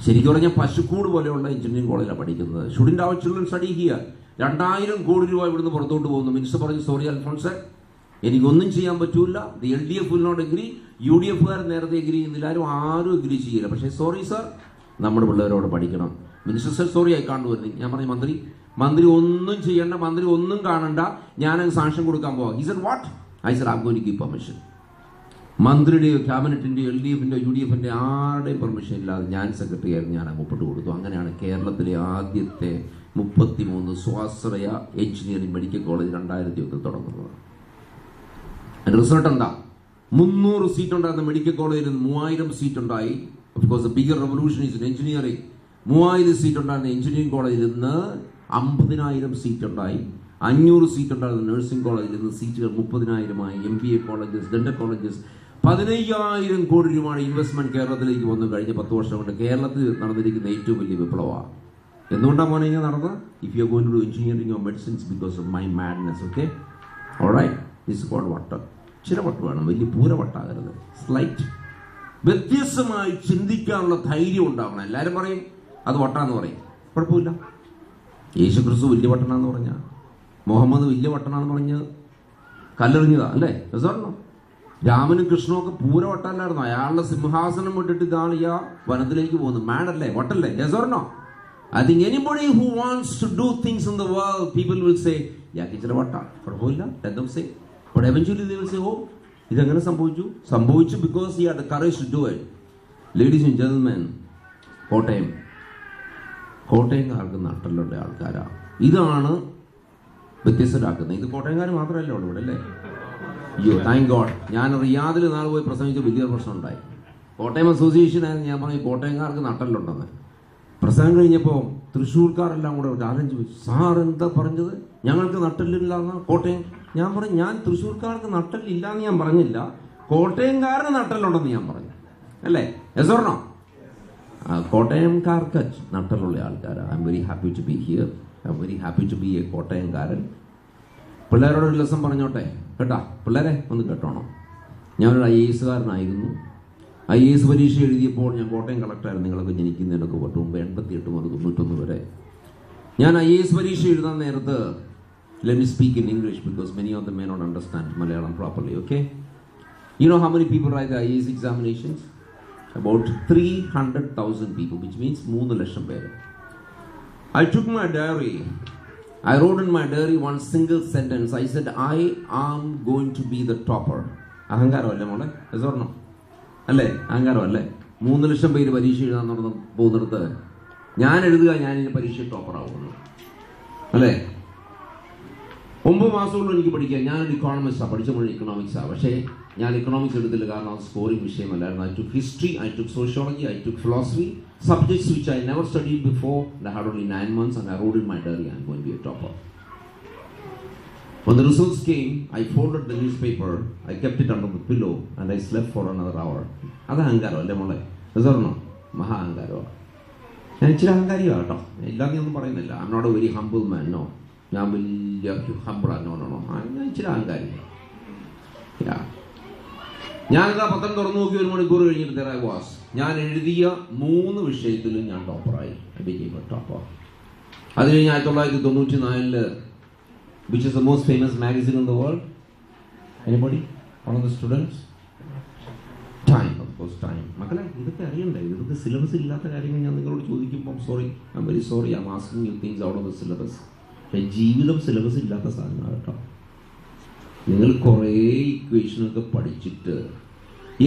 Speaker 1: ശരിക്കും പറഞ്ഞാൽ പശുക്കൂട് പോലെയുള്ള എഞ്ചിനീയറിംഗ് കോളേജിലാണ് പഠിക്കുന്നത്. Shouldn't our children study here? 2000 കോടി രൂപ ഇവിടുന്ന് പുറത്തോട്ട് പോകുന്നു. മിനിസ്റ്റർ പറഞ്ഞു, സോറി അൽഫോൺസെ, എനിക്കൊന്നും ചെയ്യാൻ പറ്റൂല. The LDF will not agree. UDFകാർ നേരത്തെ എഗ്രി ചെയ്യുന്നില്ല, ആരും എഗ്രി ചെയ്യില്ല. പക്ഷേ സോറി സാർ, നമ്മുടെ പിള്ളേരോട് പഠിക്കണം. മിനിസ്റ്റർ സർ സോറി ആയി കാണുമായിരുന്നു. ഞാൻ പറഞ്ഞു, മന്ത്രി ഒന്നും ചെയ്യണ്ട, മന്ത്രി ഒന്നും കാണണ്ട, ഞാനത് സാങ്ഷൻ കൊടുക്കാൻ പോവാം. He said what? I said I am going to give permission. മന്ത്രിയുടെയോ ക്യാബിനറ്റിന്റെയോ LDFന്റെയോ UDFന്റെ ആരുടെയും പെർമിഷൻ ഇല്ലാതെ ഞാൻ സെക്രട്ടറി ആയിരുന്നു, ഞാൻ ഒപ്പിട്ട് കൊടുത്തു. അങ്ങനെയാണ് കേരളത്തിലെ ആദ്യത്തെ 33 സ്വാശ്രയ എഞ്ചിനീയറിംഗ് മെഡിക്കൽ കോളേജ് 2001 തുടങ്ങുന്നത്. റിസൾട്ട് എന്താ? 300 സീറ്റ് ഉണ്ടായിരുന്ന മെഡിക്കൽ കോളേജിൽ 3000 സീറ്റ് ഉണ്ടായി. Of course bigger revolution is in engineering. 3000 seat ഉണ്ടായിരുന്ന എഞ്ചിനീയറിംഗ് കോളേജിൽ നിന്ന് 50,000 സീറ്റ് ഉണ്ടായി. 500 സീറ്റ് ഉണ്ടായിരുന്ന നഴ്സിംഗ് കോളേജിൽ നിന്ന് സീറ്റുകൾ 30,000 MBA കോളേജസ്, ഡെന്റൽ കോളേജസ്. 15,000 കോടി രൂപയുടെ ഇൻവെസ്റ്റ്മെന്റ് കേരളത്തിലേക്ക് വന്നു. കഴിഞ്ഞ 10 വർഷം കൊണ്ട് കേരളത്തിൽ നടന്നിരിക്കുന്ന ഏറ്റവും വലിയ വിപ്ലവമാണ്. എന്തുകൊണ്ടാണ് മോനെ ഇങ്ങനെ നടന്നത്? If you are going to do engineering or medicines because of my madness. Okay, alright, this is called വട്ടർ. ചില വട്ട് വേണം, വലിയ പൂര വട്ടാകരുത്. സ്ലൈറ്റ് വ്യത്യസ്തമായി ചിന്തിക്കാനുള്ള ധൈര്യം ഉണ്ടാവണം. എല്ലാവരും പറയും അത് വട്ടാന്ന് പറയും, കുഴപ്പമില്ല. യേശു ക്രിസ്തു വലിയ വട്ടനാന്ന് പറഞ്ഞ, മുഹമ്മദ് വലിയ വട്ടനാന്ന് പറഞ്ഞ് കല്ലെറിഞ്ഞതാ അല്ലേ? രസമാണോ? രാമനും കൃഷ്ണനും ഒക്കെ പൂര വട്ടല്ലായിരുന്നു. അയാളുടെ സിംഹാസനം വിട്ടിട്ട് ഇതാണ് ഇയാൾ വനത്തിലേക്ക് പോകുന്നത്. മാഡല്ലേ, വട്ടല്ലേ? രസമാണോ? I think anybody who wants to do things in the world, people will say, yeah, ചില വട്ട, കുഴപ്പമില്ല, let them say. But eventually they will say, oh, ഇതെങ്ങനെ സംഭവിച്ചു because he had the courage to do it. Ladies and gentlemen, കോട്ടയംകാർക്ക് നട്ടലുള്ള ആൾക്കാരാണ്. ഇതാണ് വ്യത്യസ്തരാക്കുന്നത്. ഇത് കോട്ടയംകാർ മാത്രമല്ലേ ഉള്ളൂ ഇവിടെ, അല്ലേ? അയ്യോ, താങ്ക് ഗോഡ്. ഞാൻ റിയാദിൽ നാളെ പോയി പ്രസംഗിച്ച വലിയൊരു പ്രശ്നം ഉണ്ടായി. കോട്ടയം അസോസിയേഷൻ ആയിരുന്നു. ഞാൻ പറഞ്ഞു കോട്ടയംകാർക്ക് നട്ടലുണ്ടെന്ന്. പ്രസംഗം കഴിഞ്ഞപ്പോൾ തൃശ്ശൂർക്കാരെല്ലാം കൂടെ ചാലഞ്ച് വെച്ചു. സാർ എന്താ പറഞ്ഞത്? ഞങ്ങൾക്ക് നട്ടലില്ലാന്ന് കോട്ടയം. ഞാൻ പറഞ്ഞു, ഞാൻ തൃശ്ശൂർക്കാർക്ക് നട്ടലില്ലാന്ന് ഞാൻ പറഞ്ഞില്ല, കോട്ടയംകാരന് നട്ടലുണ്ടെന്ന് ഞാൻ പറഞ്ഞു, അല്ലേ? എസോർണോ? കോട്ടയംകാർക്ക് നട്ടലുള്ള ആൾക്കാരാണ്. I'm very happy to be here. I'm very happy to be a കോട്ടയംകാരൻ. പിള്ളേരോട് ഒരു ലെസൺ പറഞ്ഞോട്ടെ കേട്ടാ? പിള്ളേരെ ഒന്ന് കേട്ടോണം. ഞാനൊരു IAS കാരനായിരുന്നു. IAS പരീക്ഷ എഴുതിയപ്പോൾ ഞാൻ കോട്ടയം കളക്ടറായിരുന്നു. നിങ്ങളൊക്കെ ജനിക്കുന്നതിനൊക്കെ മുമ്പ് 88 മുതൽ 91 വരെ. ഞാൻ IAS പരീക്ഷ എഴുതാൻ നേരത്ത്, let me speak in English because many of them may not understand Malayalam properly, okay? You know how many people write the IAS examinations? About 300,000 people, which means 3 ലക്ഷം പേര്. I took my diary. I wrote in my diary one single sentence. I said, I am going to be the topper. അഹങ്കാരമല്ലേ മോളെ? Yes or no അല്ലേ? അഹങ്കാരമല്ലേ? 3 ലക്ഷം പേര് പരീക്ഷ എഴുതാൻ പോകുന്നിടത്ത് ഞാൻ എഴുതുക, ഞാൻ ഈ പരീക്ഷ ടോപ്പർ ആവുന്നു, അല്ലേ? 9 മാസമുള്ളൂ എനിക്ക് പഠിക്കാൻ. ഞാനൊരു ഇക്കോണമിക്സാണ്, പഠിച്ച മുഴുവൻ ഇക്കണോമിക്സാണ്. പക്ഷേ ഞാൻ ഇക്കണോമിക്സ് എടുത്തില്ല, കാരണം അത് scoring വിഷയമല്ലായിരുന്നു. I took history, I took sociology, I took philosophy, subjects which I never studied before. I had only 9 months and I wrote in my diary, I'm going to be a topper. When the results came, I folded the newspaper, I kept it under the pillow and I slept for another hour. അത് അഹങ്കാരം അല്ലേ മോളെ? റിസർണോ? മഹാ അഹങ്കാരമാണ്. ഞാൻ ഇച്ചിരി അഹങ്കാരിയാണ് കേട്ടോ, ഇല്ലാതെ ഒന്നും പറയുന്നില്ല. I'm not a very humble man, no. ഞാൻ വലിയ ഹംബിളാണോ? ഞാൻ ഇച്ചിരി അഹങ്കാരിയാണ്. ഞാനിതാ പത്രം തുറന്നു നോക്കി 1 മണിക്കൂർ കഴിഞ്ഞിട്ട് there I was. ഞാൻ എഴുതിയ 3 വിഷയത്തിലും ഞാൻ ടോപ്പറായി. ടോപ്പർ. അത് കഴിഞ്ഞ് 1994, which is the most famous magazine in the world? Anybody? One of the students? Time, of course, Time. മക്കളെ, ഇതൊക്കെ അറിയണ്ടേ? ഇതൊക്കെ സിലബസ് ഇല്ലാത്ത കാര്യങ്ങൾ ഞാൻ നിങ്ങളോട് ചോദിക്കുമ്പോൾ sorry, I am very sorry, I am asking you things out of the syllabus. പക്ഷേ ജീവിതം സിലബസ് ഇല്ലാത്ത സാധനമാണ് കേട്ടോ. നിങ്ങൾ കുറേ ഇക്വേഷനൊക്കെ പഠിച്ചിട്ട്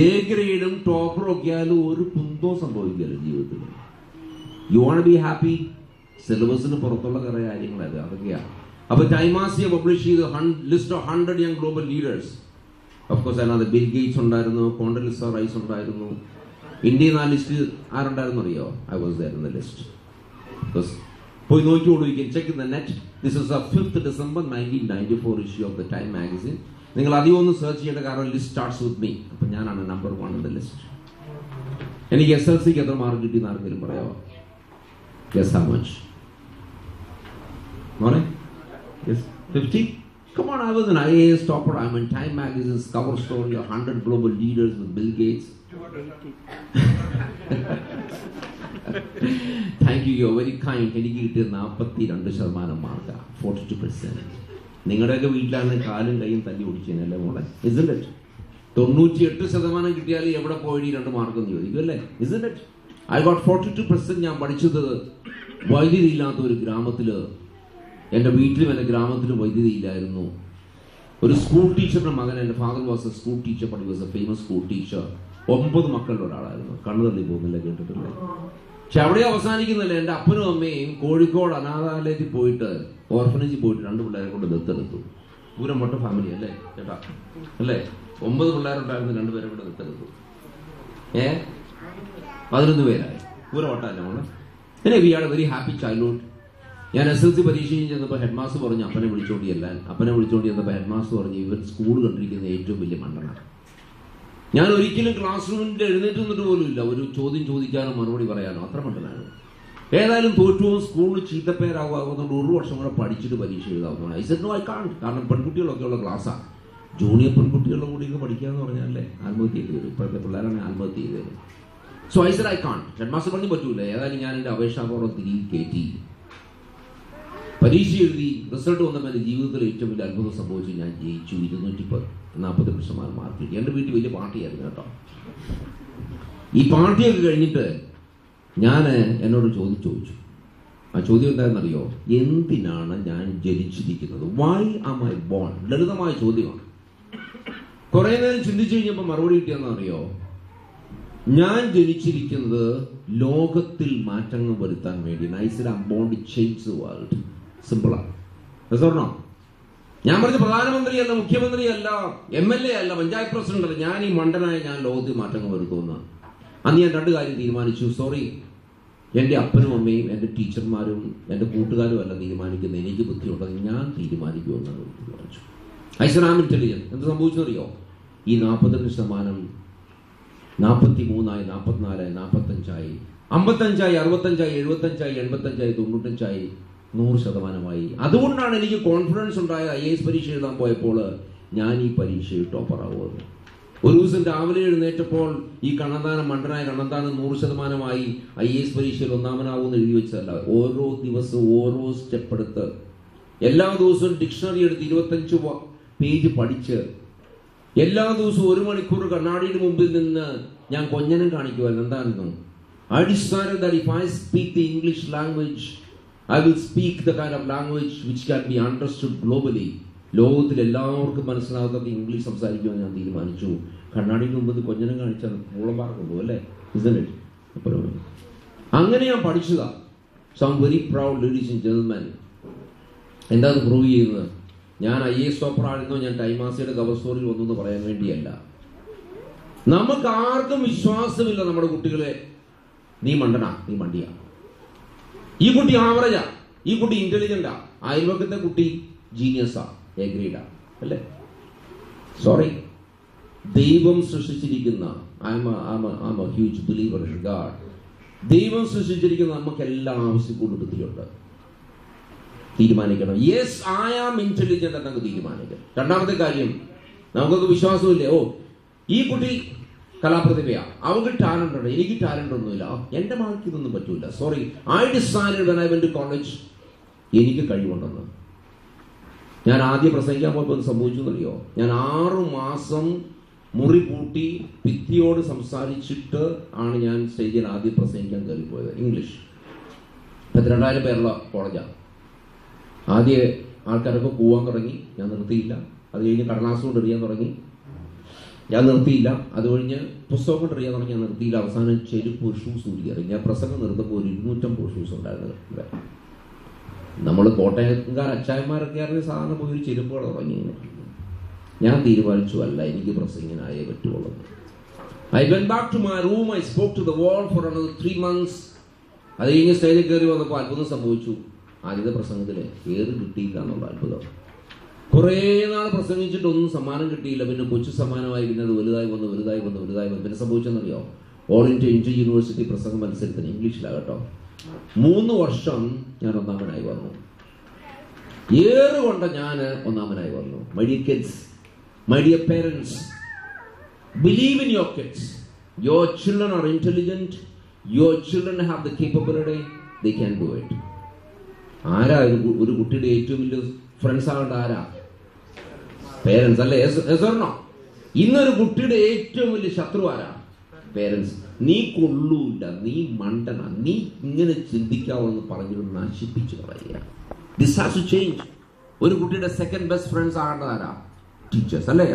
Speaker 1: എ ഗ്രേഡും ടോപ്പറും ഒക്കെ ആയാലും ഒരു കുന്തവും സംഭവിക്കില്ല ജീവിതത്തിൽ. യു വാണ്ട് ബി ഹാപ്പി, സിലബസിന് പുറത്തുള്ള കുറെ കാര്യങ്ങളത് അതൊക്കെയാണ്. അപ്പൊ ടൈം ആസിയ പബ്ലിഷ് ചെയ്ത് list of 100 young global leaders. Of course അതിനകത്ത് ബിൽ ഗേറ്റ്സ് ഉണ്ടായിരുന്നു, കോണ്ടലിസ റൈസ് ഉണ്ടായിരുന്നു. ഇന്ത്യയിൽ ആ ലിസ്റ്റ് ആരുണ്ടായിരുന്നു അറിയോ? I was there in the list. പോയി നോക്കിയോളൂ, you can check in the net. This is 5th December 1994 issue of the Time magazine. നിങ്ങൾ അധികം ഒന്നും സെർച്ച് ചെയ്യേണ്ട, കാരണം ലിസ്റ്റ് സ്റ്റാർട്ട്സ് വിത്ത് മീ. അപ്പൊ ഞാനാണ് നമ്പർ 1 ഇൻ ദ ലിസ്റ്റ്. എനിക്ക് SLCക്ക് എത്ര മാർക്ക് കിട്ടിയെന്ന് ആർക്കെങ്കിലും പറയാമോ? Guess how much? Morning? Yes, 50? Come on, I was an IAS topper. I'm in Time Magazine's cover story of 100 global leaders with Bill Gates. Thank you, you're very kind. എനിക്ക് കിട്ടിയത് 42% മാർക്കാണ്, 42%. നിങ്ങളുടെയൊക്കെ വീട്ടിലാണ് കാലും കൈയും തല്ലി ഓടിച്ചല്ലേ മോളെ? Isn't it? 98% കിട്ടിയാൽ എവിടെ പോയി 2 മാർക്കെന്ന് ചോദിക്കും അല്ലേ? Isn't it? I got 42%. ഞാൻ പഠിച്ചത് വൈദ്യുതി ഇല്ലാത്ത ഒരു ഗ്രാമത്തില്, എന്റെ വീട്ടിലും എന്റെ ഗ്രാമത്തിലും വൈദ്യുതി ഇല്ലായിരുന്നു. ഒരു സ്കൂൾ ടീച്ചറുടെ മകൻ, എന്റെ father was A school teacher, but he was A famous school teacher. 9 മക്കളുടെ ഒരാളായിരുന്നു. കണ്ണു തള്ളി പോകുന്നില്ല, കേട്ടിട്ടില്ലേ? പക്ഷെ അവിടെ അവസാനിക്കുന്നില്ല. എന്റെ അപ്പനും അമ്മയും കോഴിക്കോട് അനാഥാലയത്തിൽ പോയിട്ട്, ഓർഫനേജിൽ പോയിട്ട് 2 പിള്ളേരെ കൊണ്ട് ദത്തെടുത്തു. പൂരം മൊട്ട ഫാമിലി അല്ലേ ചേട്ടാ? അല്ലേ? 9 പിള്ളേരുണ്ടായിരുന്നു, 2 പേരെ കൂടെ ദത്തെടുത്തു. 11 പേരായി. പൂരം മൊട്ടല്ല മോളെ. പിന്നെ we are a very happy childhood. ഞാൻ SLC പരീക്ഷയും ചെന്നപ്പോൾ ഹെഡ് മാസ്റ്റർ പറഞ്ഞു അപ്പനെ വിളിച്ചോണ്ടി ചെല്ലാൻ. അപ്പനെ വിളിച്ചോണ്ടി ചെന്നപ്പോൾ ഹെഡ് മാസ്റ്റർ പറഞ്ഞു ഇവൻ സ്കൂൾ കണ്ടിരിക്കുന്ന ഏറ്റവും വലിയ മണ്ടനാണ്. ഞാൻ ഒരിക്കലും ക്ലാസ് റൂമിൽ എഴുന്നേറ്റ് നിന്നിട്ട് പോലും ഇല്ല ഒരു ചോദ്യം ചോദിക്കാനോ മറുപടി പറയാനോ, അത്ര മണ്ടനാണ്. ഏതായാലും തോറ്റവും സ്കൂളിൽ ചീത്തപ്പേരാകുന്നതുകൊണ്ട് 1 വർഷം കൂടെ പഠിച്ചിട്ട് പരീക്ഷ എഴുതാവുന്നതാണ്. I said no, I can't. കാരണം പെൺകുട്ടികളൊക്കെ ഉള്ള ക്ലാസ്സാണ്. ജൂനിയർ പെൺകുട്ടികളുടെ കൂടി പഠിക്കാന്ന് പറഞ്ഞാലേ ആത്മഹത്യ ചെയ്ത് വരും. ഇപ്പോഴത്തെ പിള്ളേരാണ് ആത്മഹത്യ ചെയ്ത് വരും. So I said I can't. Head master പറഞ്ഞു പറ്റൂല. ഏതായാലും ഞാൻ എന്റെ അപേക്ഷാപൂർവ്വം തിരികെ കയറ്റി പരീക്ഷ എഴുതി. റിസൾട്ട് വന്നപ്പോൾ എന്റെ ജീവിതത്തിൽ ഏറ്റവും വലിയ അത്ഭുതം സംഭവിച്ചു. ഞാൻ ജയിച്ചു. 240% മാർക്ക് കിട്ടി. എന്റെ വീട്ടിൽ വലിയ പാർട്ടിയായിരുന്നു കേട്ടോ. ഈ പാർട്ടിയൊക്കെ കഴിഞ്ഞിട്ട് ഞാൻ എന്നോട് ചോദിച്ചു. ആ ചോദ്യം എന്താണെന്നറിയോ? എന്തിനാണ് ഞാൻ ജനിച്ചിരിക്കുന്നത്? Why am I born? ലളിതമായ ചോദ്യമാണ്. കുറെ നേരം ചിന്തിച്ചു കഴിഞ്ഞപ്പോൾ മറുപടി കിട്ടിയെന്നറിയോ? ഞാൻ ജനിച്ചിരിക്കുന്നത് ലോകത്തിൽ മാറ്റങ്ങൾ വരുത്താൻ വേണ്ടി. I said I am born to change the world. സിമ്പിളാണ്. പറഞ്ഞോ? ഞാൻ പറഞ്ഞ പ്രധാനമന്ത്രിയല്ല, മുഖ്യമന്ത്രിയല്ല, MLA അല്ല, പഞ്ചായത്ത് പ്രസിഡന്റ് അല്ല. ഞാൻ ഈ മണ്ടനായ ഞാൻ ലോകത്തിൽ മാറ്റങ്ങൾ വരുത്തുമെന്ന് അന്ന് ഞാൻ 2 കാര്യം തീരുമാനിച്ചു. സോറി, എന്റെ അപ്പനും അമ്മയും എന്റെ ടീച്ചർമാരും എന്റെ കൂട്ടുകാരും അല്ല തീരുമാനിക്കുന്നത്, എനിക്ക് ബുദ്ധിയുണ്ടെങ്കിൽ ഞാൻ തീരുമാനിക്കുമെന്നാണ് തീരുമാനിച്ചു. I said I am intelligent. എന്ത് സംഭവിച്ചറിയോ? ഈ 42% 43 44 45 55 65 75 85 95 100%. അതുകൊണ്ടാണ് എനിക്ക് കോൺഫിഡൻസ് ഉണ്ടായ IAS പരീക്ഷ എഴുതാൻ പോയപ്പോൾ ഞാൻ ഈ പരീക്ഷയിൽ ടോപ്പറാവുമെന്ന്. ഒരു ദിവസം രാവിലെ എഴുന്നേറ്റപ്പോൾ ഈ കണ്ണന്താനം മണ്ടനായ കണ്ണന്താനം 100% IAS പരീക്ഷയിൽ 1ാമനാവുമെന്ന് എഴുതി വെച്ചതല്ല. ഓരോ ദിവസവും ഓരോ സ്റ്റെപ്പ് എടുത്ത്, എല്ലാ ദിവസവും ഡിക്ഷണറി എടുത്ത് 25 പേജ് പഠിച്ച്, എല്ലാ ദിവസവും 1 മണിക്കൂർ കണ്ണാടിയുടെ മുമ്പിൽ നിന്ന് ഞാൻ കൊഞ്ഞനം കാണിക്കുമായിരുന്നു. എന്തായിരുന്നു? I decided that if I speak the English language, I will speak the kind of language which can be understood globally. ലോകത്തിൽ എല്ലാവർക്കും മനസ്സിലാകുന്ന ഇംഗ്ലീഷ് സംസാരിക്കുമെന്ന് ഞാൻ തീരുമാനിച്ചു. കണ്ണാടിക്ക് മുമ്പ് കൊഞ്ഞനം കാണിച്ചാൽ മൂളം പാർക്കുന്നു അല്ലേ? അങ്ങനെ ഞാൻ പഠിച്ചതാ. So I am very proud ladies and gentlemen. എന്താണ് പ്രൂവ് ചെയ്യുന്നത്? ഞാൻ IAS ടോപ്പർ ആയിരുന്നോ, ഞാൻ ടൈമാസിയുടെ കവർ സ്റ്റോറിൽ വന്നു എന്ന് പറയാൻ വേണ്ടിയല്ല. നമുക്ക് ആർക്കും വിശ്വാസമില്ല നമ്മുടെ കുട്ടികളെ. നീ മണ്ടനാ, നീ മണ്ടിയാ, ഈ കുട്ടി ആവറേജാ, ഈ കുട്ടി ഇന്റലിജന്റാ, അയൽവക്കത്തെ കുട്ടി ജീനിയസാ, എ ഗ്രേഡാ അല്ലേ? സോറി, ദൈവം സൃഷ്ടിച്ചിരിക്കുന്ന ഹ്യൂജ് ബിലീവർ ഇൻ ഗാഡ്. ദൈവം സൃഷ്ടിച്ചിരിക്കുന്ന നമുക്ക് എല്ലാ ആവശ്യങ്ങളും ബുദ്ധിയുണ്ട്. തീരുമാനിക്കണം. യെസ്, ഐ ആം ഇന്റലിജന്റ് എന്നൊക്കെ തീരുമാനിക്കണം. രണ്ടാമത്തെ കാര്യം, നമുക്കൊക്കെ വിശ്വാസമില്ലേ? ഓ, ഈ കുട്ടി കലാപ്രതിഭയാ, അവൾക്ക് ടാലന്റ് ഉണ്ട്, എനിക്ക് ടാലന്റ് ഒന്നുമില്ല, എന്റെ മകൾക്ക് ഇതൊന്നും പറ്റൂല. Sorry, I decided when I went to college എനിക്ക് കഴിവുണ്ടെന്ന്. ഞാൻ ആദ്യം പ്രസംഗിക്കാൻ പോയപ്പോൾ എന്ത് സംഭവിച്ചു എന്നറിയോ? ഞാൻ 6 മാസം മുറി പൂട്ടി ഭിത്തിയോട് സംസാരിച്ചിട്ട് ആണ് ഞാൻ സ്റ്റേജിൽ ആദ്യം പ്രസംഗിക്കാൻ കയറിപ്പോയത്. ഇംഗ്ലീഷ് 2000 പേരുള്ള കോളേജാണ്. ആദ്യം ആൾക്കാരൊക്കെ പോവാൻ തുടങ്ങി, ഞാൻ നിർത്തിയില്ല. അത് കഴിഞ്ഞ് കടലാസ് കൊണ്ട് എറിയാൻ തുടങ്ങി. ഞാൻ നിർത്തിയില്ല. അത് കഴിഞ്ഞ് പുസ്തകം കൊണ്ട് അറിയാൻ തുടങ്ങി. ഞാൻ നിർത്തിയില്ല. അവസാനം ചെരുപ്പ് ഷൂസ് ഊരിയറി. ഞാൻ പ്രസംഗം നിർത്തുമ്പോൾ ഒരു 250 ഷൂസ് ഉണ്ടായിരുന്നു ഇവിടെ. നമ്മൾ കോട്ടയംകാർ അച്ചായന്മാരൊക്കെ ആണെങ്കിൽ സാധാരണ പോയി ഒരു ചെരുപ്പുകൾ തുടങ്ങി. ഞാൻ തീരുമാനിച്ചു, അല്ല, എനിക്ക് പ്രസംഗനായേ പറ്റുള്ളൂ. I went back to my room. I spoke to the wall for another 3 months. അത് കഴിഞ്ഞ് സ്റ്റേജിൽ കയറി വന്നപ്പോൾ അത്ഭുതം സംഭവിച്ചു. ആദ്യത്തെ പ്രസംഗത്തില് കയറി കിട്ടിയില്ല എന്നുള്ള അത്ഭുതം. കുറേ നാൾ പ്രസംഗിച്ചിട്ടൊന്നും സമ്മാനം കിട്ടിയില്ല. പിന്നെ കൊച്ചു സമ്മാനമായി. പിന്നെ അത് വലുതായി വന്നു. പിന്നെ സംഭവിച്ചെന്നറിയോ? ഓൾ ഇന്ത്യ യൂണിവേഴ്സിറ്റി പ്രസംഗ മത്സരത്തിന് ഇംഗ്ലീഷിലാകട്ടോ 3 വർഷം ഞാൻ ഒന്നാമനായി വന്നു. ഏറുകൊണ്ട് ഞാൻ ഒന്നാമനായി വന്നു. My dear kids, my dear parents, believe in your kids. Your children are intelligent. Your children have the capability. They can do it. ആരാ ഒരു കുട്ടിയുടെ ഏറ്റവും വലിയ ഫ്രണ്ട്സ് ആവേണ്ട? ആരാ? പേരൻസ് അല്ലേ? ഇന്നൊരു കുട്ടിയുടെ ഏറ്റവും വലിയ ശത്രു ആരാ? പേരൻസ്. നീ കൊള്ളൂല്ല, നീ മണ്ടന, നീ ഇങ്ങനെ ചിന്തിക്കാവെന്ന് പറഞ്ഞിട്ട് നശിപ്പിച്ചു പറയുക. This has to change. ഒരു കുട്ടിയുടെ സെക്കൻഡ് ബെസ്റ്റ് ഫ്രണ്ട്സ് ആകേണ്ടത് ആരാ? ടീച്ചേഴ്സ് അല്ലേ?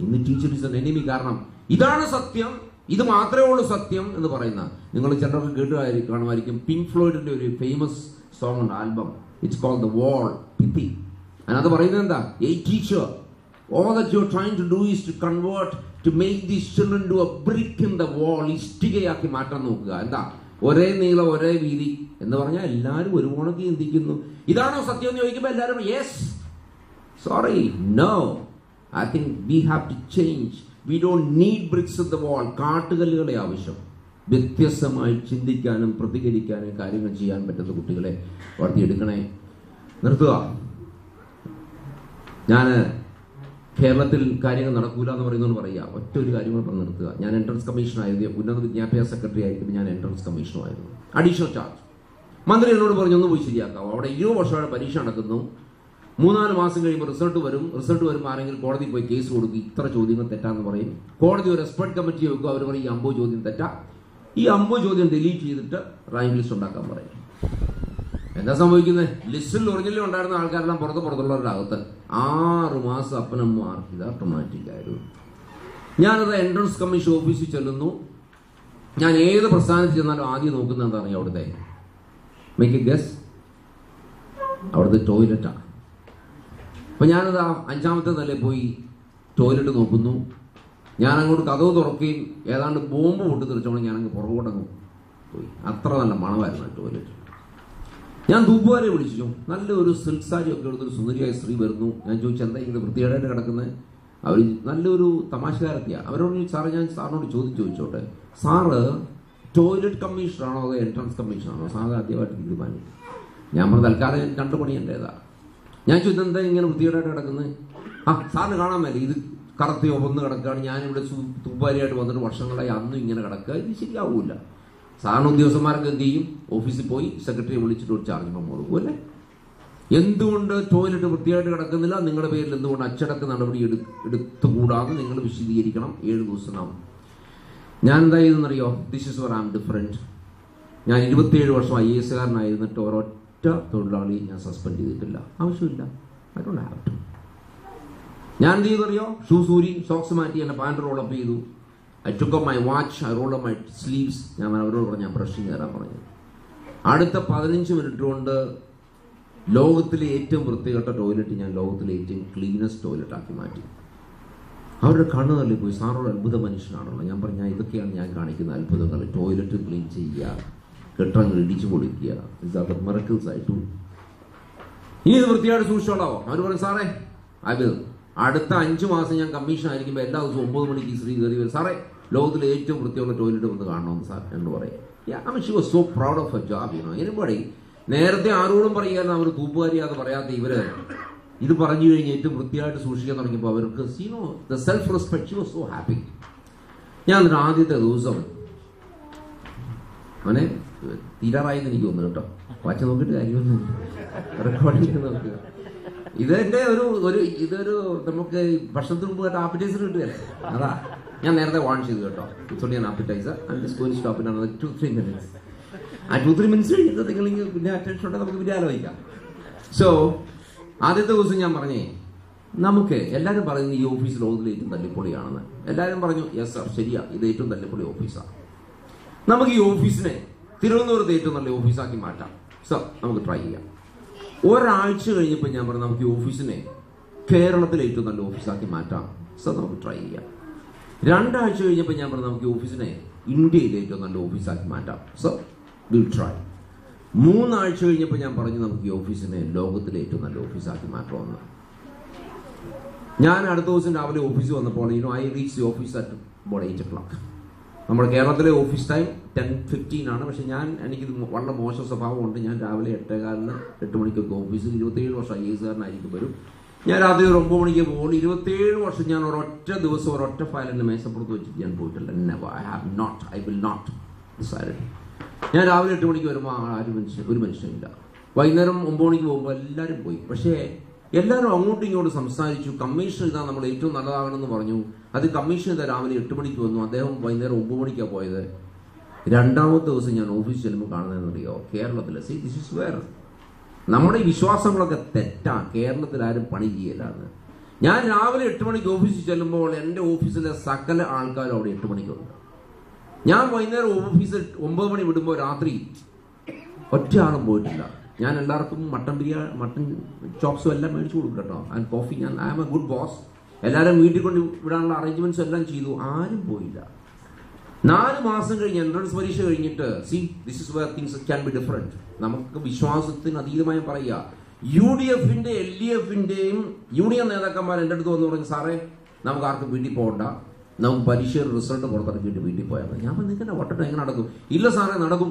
Speaker 1: ഇന്ന് ടീച്ചർ ഇസ് എൻ എനിമി. കാരണം ഇതാണ് സത്യം, ഇത് മാത്രമേ ഉള്ളൂ സത്യം എന്ന് പറയുന്ന. നിങ്ങൾ ചിലർക്ക് കേട്ട് കാണുമായിരിക്കും. പിങ്ക് ഫ്ലോയിഡിന്റെ ഒരു ഫേമസ് സോങ് ഉണ്ട്, album. It's called the Wall, പിത്തി. അതിനകത്ത് പറയുന്നത് എന്താ? A teacher, all that you're trying to do is to convert, to make these children do a brick in the wall. ഇഷ്ടികയാക്കി മാറ്റാൻ നോക്കുക. എന്താ? ഒരേ നീളം ഒരേ വീതി എന്ന് പറഞ്ഞാൽ എല്ലാവരും ഒരു പോണക്ക് ചിന്തിക്കുന്നു. ഇതാണോ സത്യം എന്ന് ചോദിക്കുമ്പോൾ എല്ലാവരും yes, sorry, no. I think we have to change. We don't need bricks in the wall. കാട്ടുകല്ലുകളെ ആവശ്യം. വ്യത്യസ്തമായി ചിന്തിക്കാനും പ്രതികരിക്കാനും കാര്യങ്ങൾ ചെയ്യാൻ പറ്റുന്ന കുട്ടികളെ വളർത്തിയെടുക്കണേ. നിർത്തുക. ഞാൻ കേരളത്തിൽ കാര്യങ്ങൾ നടക്കൂല എന്ന് പറയുന്നതെന്ന് പറയുക. ഒറ്റ ഒരു കാര്യം കൂടെ പറഞ്ഞ് നിർത്തുക. ഞാൻ എൻട്രൻസ് കമ്മീഷനായിരുന്നു. ഉന്നത വിദ്യാഭ്യാസ സെക്രട്ടറി ആയിരിക്കും. ഞാൻ എൻട്രൻസ് കമ്മീഷനുമായിരുന്നു. Additional charge. മന്ത്രി എന്നോട് പറഞ്ഞു, ഒന്ന് പോയി ശരിയാക്കാവോ? അവിടെ 20 വർഷമായിട്ട് പരീക്ഷ നടക്കുന്നു. 3-4 മാസം കഴിയുമ്പോൾ റിസൾട്ട് വരുമ്പോൾ ആരെങ്കിലും കോടതി പോയി കേസ് കൊടുക്കും. ഇത്ര ചോദ്യങ്ങൾ തെറ്റാന്ന് പറയും. കോടതി ഒരു എക്സ്പെർട്ട് കമ്മിറ്റി വെക്കും. അവർ പറയും ഈ 50 ചോദ്യം തെറ്റാ. ഈ 50 ചോദ്യം ഡിലീറ്റ് ചെയ്തിട്ട് റാങ്ക് ലിസ്റ്റ് ഉണ്ടാക്കാൻ പറയും. എന്താ സംഭവിക്കുന്നത്? ലിസ്റ്റിൽ ഒറിജിനലി ഉണ്ടായിരുന്ന ആൾക്കാരെല്ലാം പുറത്തുള്ളവരുടെ അകത്ത് 6 മാസം അപ്പനമ്മ ഇത് ഓട്ടോമാറ്റിക് ആയിരുന്നു. ഞാനത് എൻട്രൻസ് കമ്മീഷൻ ഓഫീസിൽ ചെല്ലുന്നു. ഞാൻ ഏത് പ്രസ്ഥാനത്തിൽ ചെന്നാലും ആദ്യം നോക്കുന്നത് എന്താണ്? അവിടുത്തെ മേക്ക് എ ഗസ്, അവിടുത്തെ ടോയ്ലറ്റാണ്. അപ്പൊ ഞാനത് 5ാമത്തെ നിലയിൽ പോയി ടോയ്ലറ്റ് നോക്കുന്നു. ഞാൻ അങ്ങോട്ട് കതവ് തുറക്കുകയും ഏതാണ്ട് ബോംബ് പൊട്ടിത്തെറിച്ചോണ്ട് ഞാനങ്ങ് പുറകോട്ടങ്ങ് പോയി. അത്ര നല്ല മണമായിരുന്നു ടോയ്ലറ്റ്. ഞാൻ തൂപ്പുകാരെ വിളിച്ചു. നല്ലൊരു സിൽക്ക് സാരി ഒക്കെ എടുത്തൊരു സുന്ദരിയായ സ്ത്രീ വരുന്നു. ഞാൻ ചോദിച്ചു, എന്താ ഇങ്ങനെ വൃത്തികേടായിട്ട് കിടക്കുന്നത്? അവർ നല്ലൊരു തമാശക്കാരൊക്കെയാണ്. അവരോട് സാറ്, ഞാൻ സാറിനോട് ചോദിച്ചോട്ടെ, സാറ് ടോയ്ലറ്റ് കമ്മീഷണറാണോ അതോ എൻട്രൻസ് കമ്മീഷണറാണോ? സാറ് ആദ്യമായിട്ട് തീരുമാനിക്കും. ഞാൻ പറഞ്ഞ തൽക്കാലം 2 പണിയുണ്ടേതാ. ഞാൻ ചോദിച്ചത്, എന്താ ഇങ്ങനെ വൃത്തികേടായിട്ട് കിടക്കുന്നത്? സാറിന് കാണാൻ മേലെ ഇത് കറുത്ത് ഒപ്പന്ന് കിടക്കുകയാണ്. ഞാനിവിടെ തൂപ്പാരിയായിട്ട് വന്നിട്ട് വർഷങ്ങളായി, അന്നും ഇങ്ങനെ കിടക്കുക. ഇത് ശരിയാവൂല. സാധാരണ ഉദ്യോഗസ്ഥന്മാരൊക്കെ എന്ത് ചെയ്യും? ഓഫീസിൽ പോയി സെക്രട്ടറിയെ വിളിച്ചിട്ട് ഒരു ചാർജ് മെമ്മോ കൊടുക്കും അല്ലേ? എന്തുകൊണ്ട് ടോയ്ലറ്റ് വൃത്തിയായിട്ട് കിടക്കുന്നില്ല? നിങ്ങളുടെ പേരിൽ എന്തുകൊണ്ട് അച്ചടക്ക നടപടി എടുത്തുകൂടാതെ നിങ്ങൾ വിശദീകരിക്കണം. 7 ദിവസം. ഞാൻ എന്താ ചെയ്തെന്നറിയോ? This is where I am different. ഞാൻ 27 വർഷം IAS കാരനായിരുന്നിട്ട് ഒരൊറ്റ തൊഴിലാളി ഞാൻ സസ്പെൻഡ് ചെയ്തിട്ടില്ല. ആവശ്യമില്ല. I don't have to. ഞാൻ എന്ത് ചെയ്തറിയോ? ഷൂസ് ഊരി, സോക്സ് മാറ്റി, എന്റെ പാൻറ് റോളപ്പ് ചെയ്തു. I took up my watch, I rolled up my sleeves. ഞാൻ അവരോട് പറഞ്ഞു, ഞാൻ ബ്രഷിങ് കയറാൻ പറഞ്ഞു. അടുത്ത 15 മിനിറ്റ് കൊണ്ട് ലോകത്തിലെ ഏറ്റവും വൃത്തികെട്ട ടോയ്ലറ്റ് ഞാൻ ലോകത്തിലെ ഏറ്റവും ക്ലീനസ്റ്റ് ടോയ്ലറ്റ് ആക്കി മാറ്റി. അവരുടെ കണ്ണ് തള്ളി പോയി. സാറോട് അത്ഭുത മനുഷ്യനാണല്ലോ. ഞാൻ പറഞ്ഞു, ഇതൊക്കെയാണ് ഞാൻ കാണിക്കുന്ന അത്ഭുതങ്ങൾ. ടോയ്ലറ്റ് ക്ലീൻ ചെയ്യുക, കെട്ടങ്ങൾ ഇടിച്ചു പൊളിക്കുക. മിറക്കിൾസ് ആയിട്ടു. ഇനി ഇത് വൃത്തിയായിട്ട് സൂക്ഷിച്ചോളാവോ? അവർ പറഞ്ഞു, സാറേ അത് അടുത്ത 5 മാസം ഞാൻ കമ്മീഷൻ ആയിരിക്കുമ്പോൾ എല്ലാ ദിവസവും 9 മണിക്ക് സ്ത്രീ കയറി വരും. സാറേ, ലോകത്തിലെ ഏറ്റവും വൃത്തിയുള്ള ടോയ്ലറ്റ് വന്ന് കാണണമെന്ന് സാർ എന്ന് പറയും. She was so proud of A job. Anybody നേരത്തെ ആരോടും പറയുകയെന്ന് അവർ തൂപ്പുകാരിയാതെ പറയാത്ത ഇവര് ഇത് പറഞ്ഞു കഴിഞ്ഞ് ഏറ്റവും വൃത്തിയായിട്ട് സൂക്ഷിക്കാൻ തുടങ്ങിയപ്പോൾ അവർക്ക് the self respect. She was so happy. ഞാൻ എന്നിട്ട് ആദ്യത്തെ ദിവസം അവനെ തീരാറായെന്ന് എനിക്ക് തോന്നുന്നു കേട്ടോ. വാച്ച് നോക്കിയിട്ട് കാര്യമൊന്നും റെക്കോർഡിംഗ് നോക്കുക. ഇതെന്റെ ഇതൊരു നമുക്ക് ഭക്ഷണത്തിന് മുമ്പ് കേട്ടോ ആപ്പിറ്റൈസർ കിട്ടുകയല്ലേ? അതാ ഞാൻ നേരത്തെ വാൺ ചെയ്തു കേട്ടോ. It's only an appetiser. I am just going to stop in another 2-3 minutes. ആ 2-3 minutes കഴിഞ്ഞിട്ട് നിങ്ങൾ പിന്നെ അറ്റൻഷൻ ഉണ്ടെങ്കിൽ നമുക്ക് പിന്നെ ആലോചിക്കാം. സോ ആദ്യത്തെ ദിവസം ഞാൻ പറഞ്ഞേ, നമുക്ക് എല്ലാവരും പറയുന്നത് ഈ ഓഫീസ് ലോകത്തിലെ ഏറ്റവും തല്ലിപ്പൊളിയാണെന്ന്. എല്ലാവരും പറഞ്ഞു യെസ് സാർ, ശരിയാ, ഇത് ഏറ്റവും തല്ലിപ്പൊളി ഓഫീസാണ്. നമുക്ക് ഈ ഓഫീസിനെ തിരുവനന്തപുരത്ത് ഏറ്റവും നല്ല ഓഫീസാക്കി മാറ്റാം സാർ, നമുക്ക് ട്രൈ ചെയ്യാം. ഒരാഴ്ച കഴിഞ്ഞപ്പോൾ ഞാൻ പറഞ്ഞു നമുക്ക് ഈ ഓഫീസിനെ കേരളത്തിലെ ഏറ്റവും നല്ല ഓഫീസാക്കി മാറ്റാം സാർ, നമുക്ക് ട്രൈ ചെയ്യാം. 2 ആഴ്ച കഴിഞ്ഞപ്പോൾ ഞാൻ പറഞ്ഞു നമുക്ക് ഈ ഓഫീസിനെ ഇന്ത്യയിലെ ഏറ്റവും നല്ല ഓഫീസാക്കി മാറ്റാം സാർ, വിൽ ട്രൈ. 3 ആഴ്ച കഴിഞ്ഞപ്പോൾ ഞാൻ പറഞ്ഞു നമുക്ക് ഈ ഓഫീസിനെ ലോകത്തിലെ ഏറ്റവും നല്ല ഓഫീസാക്കി മാറ്റാമെന്ന്. ഞാൻ അടുത്ത ദിവസം രാവിലെ ഓഫീസിൽ വന്നപ്പോൾ I reach the office at about 8 o'clock. നമ്മുടെ കേരളത്തിലെ ഓഫീസ് ടൈം 10:15 ആണ്. പക്ഷെ എനിക്ക് വളരെ മോശം സ്വഭാവമുണ്ട്. ഞാൻ രാവിലെ 8:15 8 മണിക്കൊക്കെ ഓഫീസിൽ 27 വർഷം IAS കാരനായിരിക്കും വരും. ഞാൻ രാത്രി 9 മണിക്ക് പോകും. 27 വർഷം ഞാൻ ഒരൊറ്റ ദിവസം ഒരൊറ്റ ഫയൽ എന്നെ മേശപ്പുറത്ത് വെച്ചിട്ട് ഞാൻ പോയിട്ടില്ല. Never, I will not decide. ഞാൻ രാവിലെ 8 മണിക്ക് വരുമ്പോൾ ഒരു മനുഷ്യനില്ല. വൈകുന്നേരം 9 മണിക്ക് പോകുമ്പോൾ എല്ലാവരും പോയി. പക്ഷേ എല്ലാവരും അങ്ങോട്ടും ഇങ്ങോട്ടും സംസാരിച്ചു. കമ്മീഷൻ ഇതാ നമ്മൾ ഏറ്റവും നല്ലതാകണമെന്ന് പറഞ്ഞു. അത് കമ്മീഷൻ ഇതാ രാവിലെ 8 മണിക്ക് വന്നു. അദ്ദേഹം വൈകുന്നേരം 9 മണിക്കാണ് പോയത്. 2ാമത്തെ ദിവസം ഞാൻ ഓഫീസിൽ ചെല്ലുമ്പോൾ കാണുന്നതെന്നറിയോ, കേരളത്തിൽ ദിസ് ഇസ് വേർ നമ്മുടെ ഈ വിശ്വാസങ്ങളൊക്കെ തെറ്റാ. കേരളത്തിൽ ആരും പണി ചെയ്യലാണ്. ഞാൻ രാവിലെ 8 മണിക്ക് ഓഫീസിൽ ചെല്ലുമ്പോൾ എൻ്റെ ഓഫീസിലെ സകല ആൾക്കാരും അവിടെ 8 മണിക്കുണ്ട്. ഞാൻ വൈകുന്നേരം ഓഫീസിൽ 9 മണി വിടുമ്പോൾ രാത്രി ഒറ്റ ആളും പോയിട്ടില്ല. ഞാൻ എല്ലാവർക്കും മട്ടൻ ചോപ്സും എല്ലാം മേടിച്ചു കൊടുക്കും കേട്ടോ, and coffee. I am a good boss. എല്ലാവരും വീട്ടിൽ കൊണ്ട് വിടാനുള്ള അറേഞ്ച്മെന്റ്സ് എല്ലാം ചെയ്തു. ആരും പോയില്ല. 4 മാസം കഴിഞ്ഞ് എൻട്രൻസ് പരീക്ഷ കഴിഞ്ഞിട്ട് this is where things can be different. നമുക്ക് വിശ്വാസത്തിന് അതീതമായി പറയുക. UDFന്റെ LDFന്റെയും യൂണിയൻ നേതാക്കന്മാർ എൻ്റെ അടുത്ത് വന്ന് പറഞ്ഞു, സാറേ നമുക്ക് ആർക്കും വീട്ടിൽ പോകണ്ട, നമുക്ക് പരീക്ഷയുടെ റിസൾട്ട് പുറത്തിറക്കിയിട്ട് വീട്ടിൽ പോയാൽ മതി. ഞാൻ നിൽക്കണ്ട, വട്ടം എങ്ങനെ നടക്കും? ഇല്ല സാറേ നടക്കും.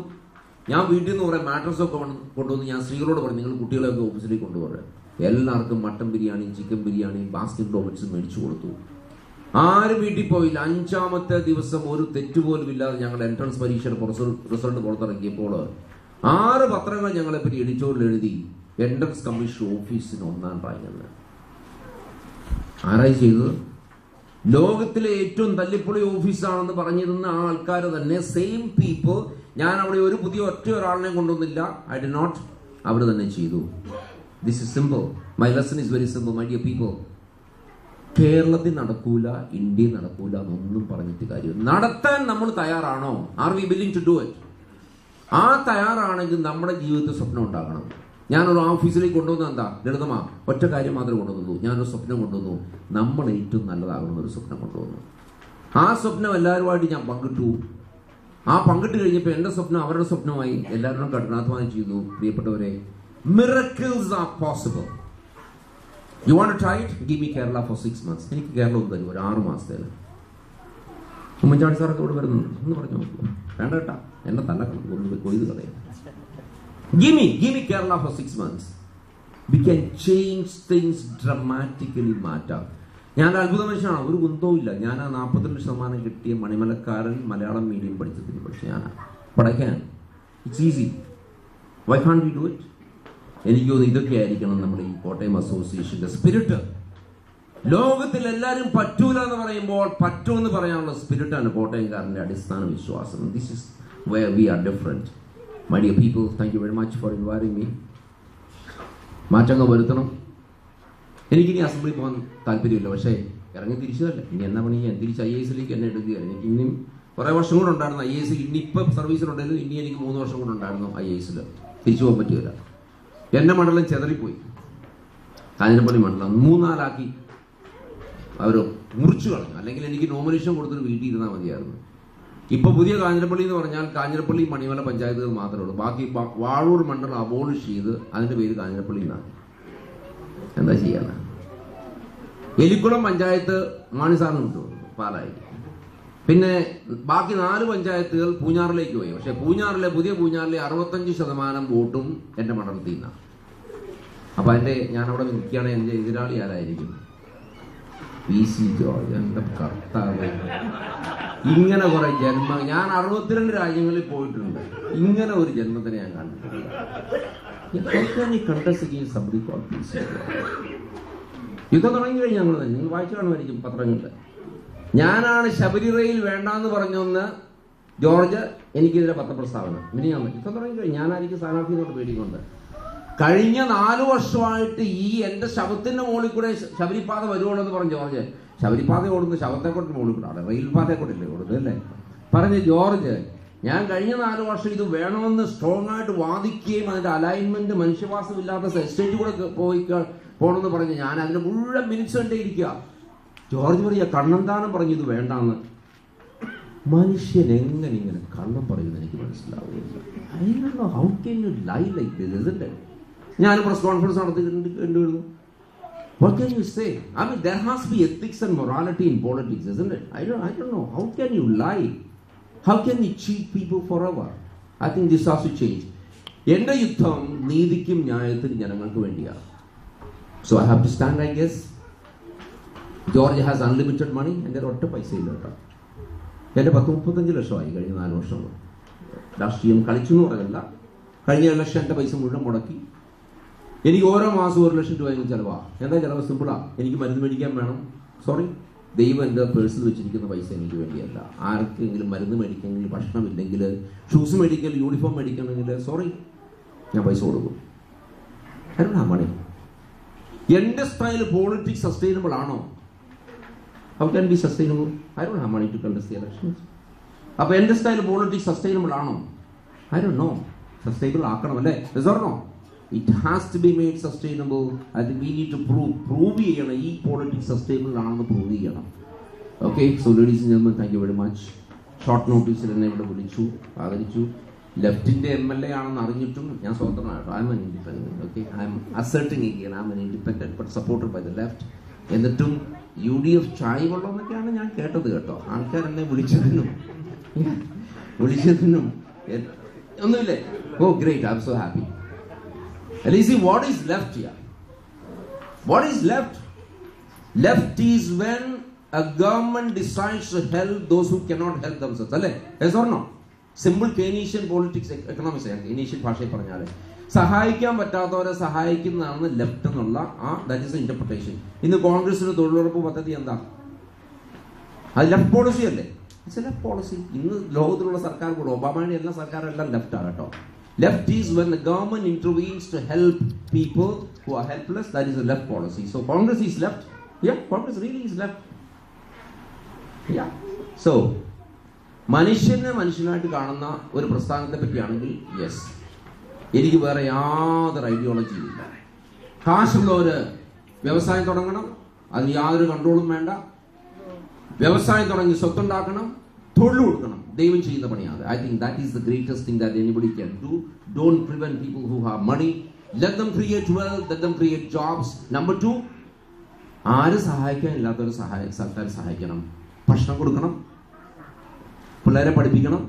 Speaker 1: ഞാൻ വീട്ടിൽ നിന്ന് കുറേ മാട്രസൊക്കെ കൊണ്ടുവന്ന് ഞാൻ സ്ത്രീകളോട് പറഞ്ഞു, നിങ്ങൾ കുട്ടികളെയൊക്കെ ഓഫീസിലേക്ക് കൊണ്ടുപോകാൻ. എല്ലാവർക്കും മട്ടൻ ബിരിയാണിയും ചിക്കൻ ബിരിയാണിയും ബാസ്കറ്റ് റോബിൻസും മേടിച്ചു കൊടുത്തു. ആരും വീട്ടിൽ പോയില്ല. 5ാമത്തെ ദിവസം ഒരു തെറ്റുപോലും ഇല്ലാതെ ഞങ്ങൾ എൻട്രൻസ് പരീക്ഷയുടെ റിസൾട്ട് പുറത്തിറക്കിയപ്പോൾ 6 പത്രങ്ങൾ ഞങ്ങളെപ്പറ്റി എഡിറ്റോറിയൽ എഴുതി. എൻട്രൻസ് കമ്മീഷൻ ഓഫീസിന് 1ാം റാങ്കെന്ന്. ആരായി ചെയ്തത്? ലോകത്തിലെ ഏറ്റവും തല്ലിപ്പൊളി ഓഫീസാണെന്ന് പറഞ്ഞിരുന്ന ആ ആൾക്കാർ തന്നെ, സെയിം പീപ്പിൾ. ഞാൻ അവിടെ ഒരു പുതിയ ഒരാളിനെ കൊണ്ടുവന്നില്ല. I D not. അവർ തന്നെ ചെയ്തു. This is simple. My lesson is very simple my dear people. കേരളത്തിൽ നടക്കൂല, ഇന്ത്യയിൽ നടക്കൂല എന്നൊന്നും പറഞ്ഞിട്ട് കാര്യം. നടത്താൻ നമ്മൾ തയ്യാറാണോ? Are we willing to do it? ആ തയ്യാറാണെങ്കിൽ നമ്മുടെ ജീവിതത്തിൽ സ്വപ്നം ഉണ്ടാകണം. ഞാനൊരു ഓഫീസിലേക്ക് കൊണ്ടുവന്ന എന്താ ലളിതമാ, ഒറ്റ കാര്യം മാത്രമേ കൊണ്ടുവന്നുള്ളൂ. ഞാനൊരു സ്വപ്നം കൊണ്ടുവന്നു. നമ്മൾ ഏറ്റവും നല്ലതാകണമെന്നൊരു സ്വപ്നം കൊണ്ടുവന്നു. ആ സ്വപ്നം എല്ലാവരുമായിട്ട് ഞാൻ പങ്കിട്ടു. ആ പങ്കിട്ട് കഴിഞ്ഞപ്പോൾ എൻ്റെ സ്വപ്നം അവരുടെ സ്വപ്നമായി. എല്ലാവരും കഠിനാധ്വാനം ചെയ്തു. പ്രിയപ്പെട്ടവരെ, miracles are possible. You want to try it? Give me Kerala for 6 months. എനിക്ക് കേരളം ഒന്ന് തരും, ഒരു 6 മാസത്തേൽ. ഉമ്മൻചാണ്ടി സാറൊക്കെ ഇവിടെ വരുന്നുണ്ട് എന്ന് പറഞ്ഞു നോക്കൂ. വേണ്ട കേട്ടാ, എന്നെ തല്ല കൊയ്ത് കളയാം. Give me Kerala for 6 months. We can change things dramatically. മാറ്റാം. ഞാൻ അത്ഭുത മനുഷ്യനാണ്, ഒരു കുന്തവും ഇല്ല. ഞാൻ 42% കിട്ടിയ മണിമലക്കാരൻ മലയാളം മീഡിയം പഠിച്ചതിന്. പക്ഷെ ഞാൻ പഠിക്കാൻ it's easy. Why can't we do it? എനിക്ക് തോന്നുന്നു ഇതൊക്കെ ആയിരിക്കണം നമ്മുടെ ഈ കോട്ടയം അസോസിയേഷന്റെ സ്പിരിറ്റ്. ലോകത്തിൽ എല്ലാവരും പറ്റൂല എന്ന് പറയുമ്പോൾ പറ്റുമെന്ന് പറയാനുള്ള സ്പിരിറ്റാണ് കോട്ടയംകാരന്റെ അടിസ്ഥാന വിശ്വാസം. This is where we are different. My dear people, thank you very much for inviting me. മാറ്റങ്ങൾ വരുത്തണം. എനിക്കിനി അസംബ്ലി പോകാൻ താല്പര്യമില്ല. പക്ഷേ ഇറങ്ങി തിരിച്ചതല്ല. ഇനി എന്നാ പണി? ഞാൻ തിരിച്ച് IASലേക്ക് എന്നെ എടുക്കുകയാണ്. എനിക്ക് ഇനിയും കുറേ വർഷം കൂടെ ഉണ്ടായിരുന്നു IAS. ഇനിയിപ്പം സർവീസിലുണ്ടായിരുന്നു. ഇനി എനിക്ക് 3 വർഷം കൂടെ ഉണ്ടായിരുന്നു IASൽ. തിരിച്ചു പോകാൻ പറ്റുകയില്ല. എൻ്റെ മണ്ഡലം ചെതറിപ്പോയി. കാഞ്ഞിരപ്പള്ളി മണ്ഡലം 3-4 അവർ മുറിച്ചു കളഞ്ഞു. അല്ലെങ്കിൽ എനിക്ക് നോമിനേഷൻ കൊടുത്തിട്ട് വീട്ടിൽ ഇരുന്നാൽ മതിയായിരുന്നു. ഇപ്പൊ പുതിയ കാഞ്ഞിരപ്പള്ളി എന്ന് പറഞ്ഞാൽ കാഞ്ഞിരപ്പള്ളി മണിമല പഞ്ചായത്തുകൾ മാത്രമേ ഉള്ളൂ. ബാക്കി വാഴൂർ മണ്ഡലം അബോളിഷ് ചെയ്ത് അതിന്റെ പേര് കാഞ്ഞിരപ്പള്ളി എന്നാണ്. എന്താ ചെയ്യാന? എലിക്കുളം പഞ്ചായത്ത് മാണിസാറിന് വിട്ടു പാലായി. പിന്നെ ബാക്കി 4 പഞ്ചായത്തുകൾ പൂഞ്ഞാറിലേക്ക് പോയി. പക്ഷെ പുതിയ പൂഞ്ഞാറിലെ 65% വോട്ടും എന്റെ മണ്ഡലത്തിൽ നിന്നാണ്. അപ്പൊ ഞാനവിടെ നിൽക്കുകയാണെങ്കിൽ എന്റെ എതിരാളി ആരായിരിക്കും? PC George. എന്റെ കർത്താവ്, ഇങ്ങനെ കുറെ ജന്മം ഞാൻ 62 രാജ്യങ്ങളിൽ പോയിട്ടുണ്ട്. ഇങ്ങനെ ഒരു ജന്മത്തിനെ ഞാൻ കണ്ടിട്ടില്ല. യുദ്ധം തുടങ്ങി കഴിഞ്ഞാൽ നിങ്ങൾ വായിച്ചു കാണുമായിരിക്കും പത്രങ്ങളിൽ. ഞാനാണ് ശബരി റെയിൽ വേണ്ടാന്ന് പറഞ്ഞൊന്ന് ജോർജ് എനിക്കെതിരെ പത്രപ്രസ്താവന. പിന്നെ യുദ്ധം തുടങ്ങി കഴിഞ്ഞാൽ ഞാനായിരിക്കും സ്ഥാനാർത്ഥി എന്നോട് പേടിക്കൊണ്ട്. കഴിഞ്ഞ 4 വർഷമായിട്ട് ഈ എന്റെ ശവത്തിന്റെ മുകളിൽ കൂടെ ശബരിപാത വരുവുള്ളൂ എന്ന് പറഞ്ഞു ജോർജ്. ശബരിപാത ഓടുന്ന ശവത്തെ കൊണ്ട് മുകളിൽ കൂടെ, റെയിൽ പാതയെ കൊണ്ടല്ലേ ഓടുന്നത് അല്ലേ? പറഞ്ഞ് ജോർജ്, ഞാൻ കഴിഞ്ഞ 4 വർഷം ഇത് വേണമെന്ന് സ്ട്രോങ് ആയിട്ട് വാദിക്കുകയും അതിന്റെ അലൈൻമെന്റ് മനുഷ്യവാസമില്ലാത്ത എസ്റ്റേറ്റ് കൂടെ പോകണമെന്ന് പറഞ്ഞ് ഞാൻ അതിന്റെ മുഴുവൻ മിനിറ്റ്സ് കണ്ടേ ഇരിക്കുക. ജോർജ് പറയുക, കണ്ണന്താനം പറഞ്ഞു ഇത് വേണ്ടാന്ന്. മനുഷ്യൻ എങ്ങനെ ഇങ്ങനെ കള്ളം പറയുന്നത് എനിക്ക് മനസ്സിലാവുകയില്ല. How can you lie like this, isn't it? ഞാൻ പ്രസ് കോൺഫറൻസ് നടത്തിയിട്ടുണ്ടായിരുന്നു. What can you say? I mean, there has to be ethics and morality in politics, isn't it? I don't know. How can you lie? How can you cheat people forever? I think this has to change. എന്റെ യുദ്ധം നീതിക്കും ന്യായത്തിനും ജനങ്ങൾക്ക് വേണ്ടിയാണ്. So I have to stand, I guess. George has unlimited money. എൻ്റെ ഒറ്റ പൈസ ഇല്ല കേട്ടോ. എൻ്റെ 35 ലക്ഷമായി കഴിഞ്ഞ 4 വർഷം. രാഷ്ട്രീയം കളിച്ചു എന്ന് പറയല്ല. കഴിഞ്ഞ ഇലക്ഷൻ എൻ്റെ പൈസ മുഴുവൻ മുടക്കി. എനിക്ക് ഓരോ മാസം 1 ലക്ഷം രൂപ ചിലവാ. എന്താ ചിലവ്? സിമ്പിളാ. എനിക്ക് മരുന്ന് മേടിക്കാൻ വേണം. സോറി, ദൈവം എൻ്റെ പേഴ്സിൽ വെച്ചിരിക്കുന്ന പൈസ എനിക്ക് വേണ്ടിയല്ല. ആർക്കെങ്കിലും മരുന്ന് മേടിക്കണമെങ്കിൽ, ഭക്ഷണമില്ലെങ്കിൽ, ഷൂസ് മേടിക്കൽ, യൂണിഫോം മേടിക്കണമെങ്കിൽ, സോറി, ഞാൻ പൈസ കൊടുക്കും. അല്ല മണി. എന്റെ സ്റ്റൈൽ പോളിറ്റിക്സ് സസ്റ്റൈനബിൾ ആണോ? How can be sustainable? I don't have money to contest the elections. അപ്പൊ എന്റെ സ്റ്റൈൽ പോളിറ്റിക്സ് സസ്റ്റൈനബിൾ ആണോ? I don't know. സസ്റ്റൈനബിൾ ആക്കണം അല്ലേ? Yes or no? It has to be made sustainable. I think we need to prove ചെയ്യണം ഈ politics sustainable ആണെന്ന് prove ചെയ്യണം. Okay, so ladies and gentlemen, thank you very much. Short നോട്ടീസിൽ എന്നെ ഇവിടെ വിളിച്ചു, ആദരിച്ചു. ലെഫ്റ്റിന്റെ MLA ആണെന്ന് അറിഞ്ഞിട്ടും ഞാൻ സ്വതന്ത്രനായിട്ടോ. I'm an independent. Okay, I am asserting again, I am an independent but supported by the left. എന്നിട്ടും UDF ചായ വെള്ളമെന്നൊക്കെയാണ് ഞാൻ കേട്ടത് കേട്ടോ. ആൾക്കാർ എന്നെ വിളിച്ചതിനും ഒന്നുമില്ലേ? Oh great, I'm so happy. And you see, what is left here? What is left? Left is when a government decides to help those who cannot help themselves. Alle? Yes or no? Simple Keynesian politics, economics. Keynesian ഭാഷയിൽ പറഞ്ഞാൽ സഹായിക്കാൻ പറ്റാത്തവരെ സഹായിക്കുന്നതാണ് left എന്നുള്ള that is interpretation. ഇന്ന് കോൺഗ്രസിന്റെ തൊഴിലുറപ്പ് പദ്ധതി എന്താ? അത് ലെഫ്റ്റ് പോളിസി അല്ലേ? It's A left policy. ഇന്ന് ലോകത്തിലുള്ള സർക്കാർ കൂടെ, ഒബാമയുടെ എല്ലാ സർക്കാരെല്ലാം ലെഫ്റ്റാണ് കേട്ടോ. Left is when the government intervenes to help people who are helpless. That is a left policy. So Congress is left. Yeah, Congress really is left. Yeah. So മനുഷ്യനെ മനുഷ്യനായിട്ട് കാണുന്ന ഒരു പ്രസ്ഥാനത്തെ പറ്റിയാണെങ്കിൽ യെസ്, എനിക്ക് വേറെ യാതൊരു ഐഡിയോളജിയും ഇല്ല. കാശുള്ളവര് വ്യവസായം തുടങ്ങണം, അതിന് യാതൊരു കൺട്രോളും വേണ്ട. വ്യവസായം തുടങ്ങി സ്വത്തുണ്ടാക്കണം, തൊഴിൽ കൊടുക്കണം. ദൈവം ചെയ്യുന്ന പണിയാണ്. I think that is the greatest thing that anybody can do. Don't prevent people who have money. Let them create wealth, let them create jobs. Number 2, ആര് സഹായിക്കാൻ ഇല്ലാത്തവരെ സർക്കാർ സഹായിക്കണം. ഭക്ഷണം കൊടുക്കണം, പിള്ളേരെ പഠിപ്പിക്കണം,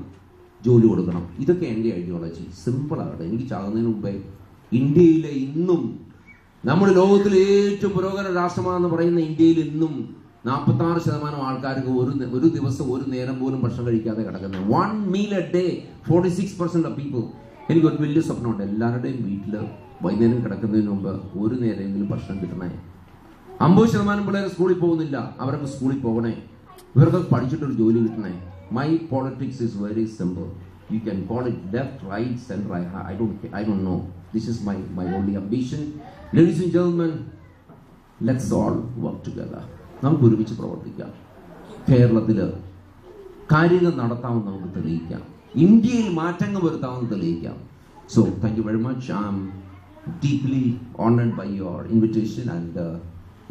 Speaker 1: ജോലി കൊടുക്കണം. ഇതൊക്കെ എൻ്റെ ഐഡിയോളജി. സിമ്പിളാകട്ടെ. എനിക്ക് ചാകുന്നതിന് മുമ്പേ ഇന്ത്യയിലെ ഇന്നും, നമ്മുടെ ലോകത്തിലെ ഏറ്റവും പുരോഗമന രാഷ്ട്രമാണെന്ന് പറയുന്ന ഇന്ത്യയിൽ ഇന്നും 46% ആൾക്കാർക്ക് ഒരു ദിവസം ഒരു നേരം പോലും ഭക്ഷണം കഴിക്കാതെ കിടക്കുന്നത്. 1 meal a day, 46% of people. എനിക്കൊരു വലിയ സ്വപ്നമുണ്ട്, എല്ലാവരുടെയും വീട്ടിൽ വൈകുന്നേരം കിടക്കുന്നതിന് മുമ്പ് ഒരു നേരമെങ്കിലും ഭക്ഷണം കിട്ടണേ. 50% പിള്ളേർ സ്കൂളിൽ പോകുന്നില്ല, അവരൊക്കെ സ്കൂളിൽ പോകണേ. ഇവർക്ക് പഠിച്ചിട്ടൊരു ജോലി കിട്ടണേ. My politics is very simple. You can call it left, right, center. I don't know. This is my only ambition. Ladies and gentlemen, let's all work together. നമുക്ക് ഒരുമിച്ച് പ്രവർത്തിക്കാം. കേരളത്തിൽ കാര്യങ്ങൾ നടത്താമെന്ന് നമുക്ക് തെളിയിക്കാം. ഇന്ത്യയിൽ മാറ്റങ്ങൾ വരുത്താമെന്ന് തെളിയിക്കാം. So thank you very much. I'm deeply honored by your invitation and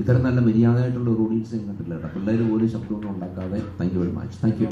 Speaker 1: ഇത്ര നല്ല മര്യാദയായിട്ടുള്ള ഒരു ഓഡിയൻസ് കണ്ടില്ല കേട്ടോ. പിള്ളേർ പോലും ശബ്ദമൊന്നും ഉണ്ടാക്കാതെ. Thank you very much. Thank you.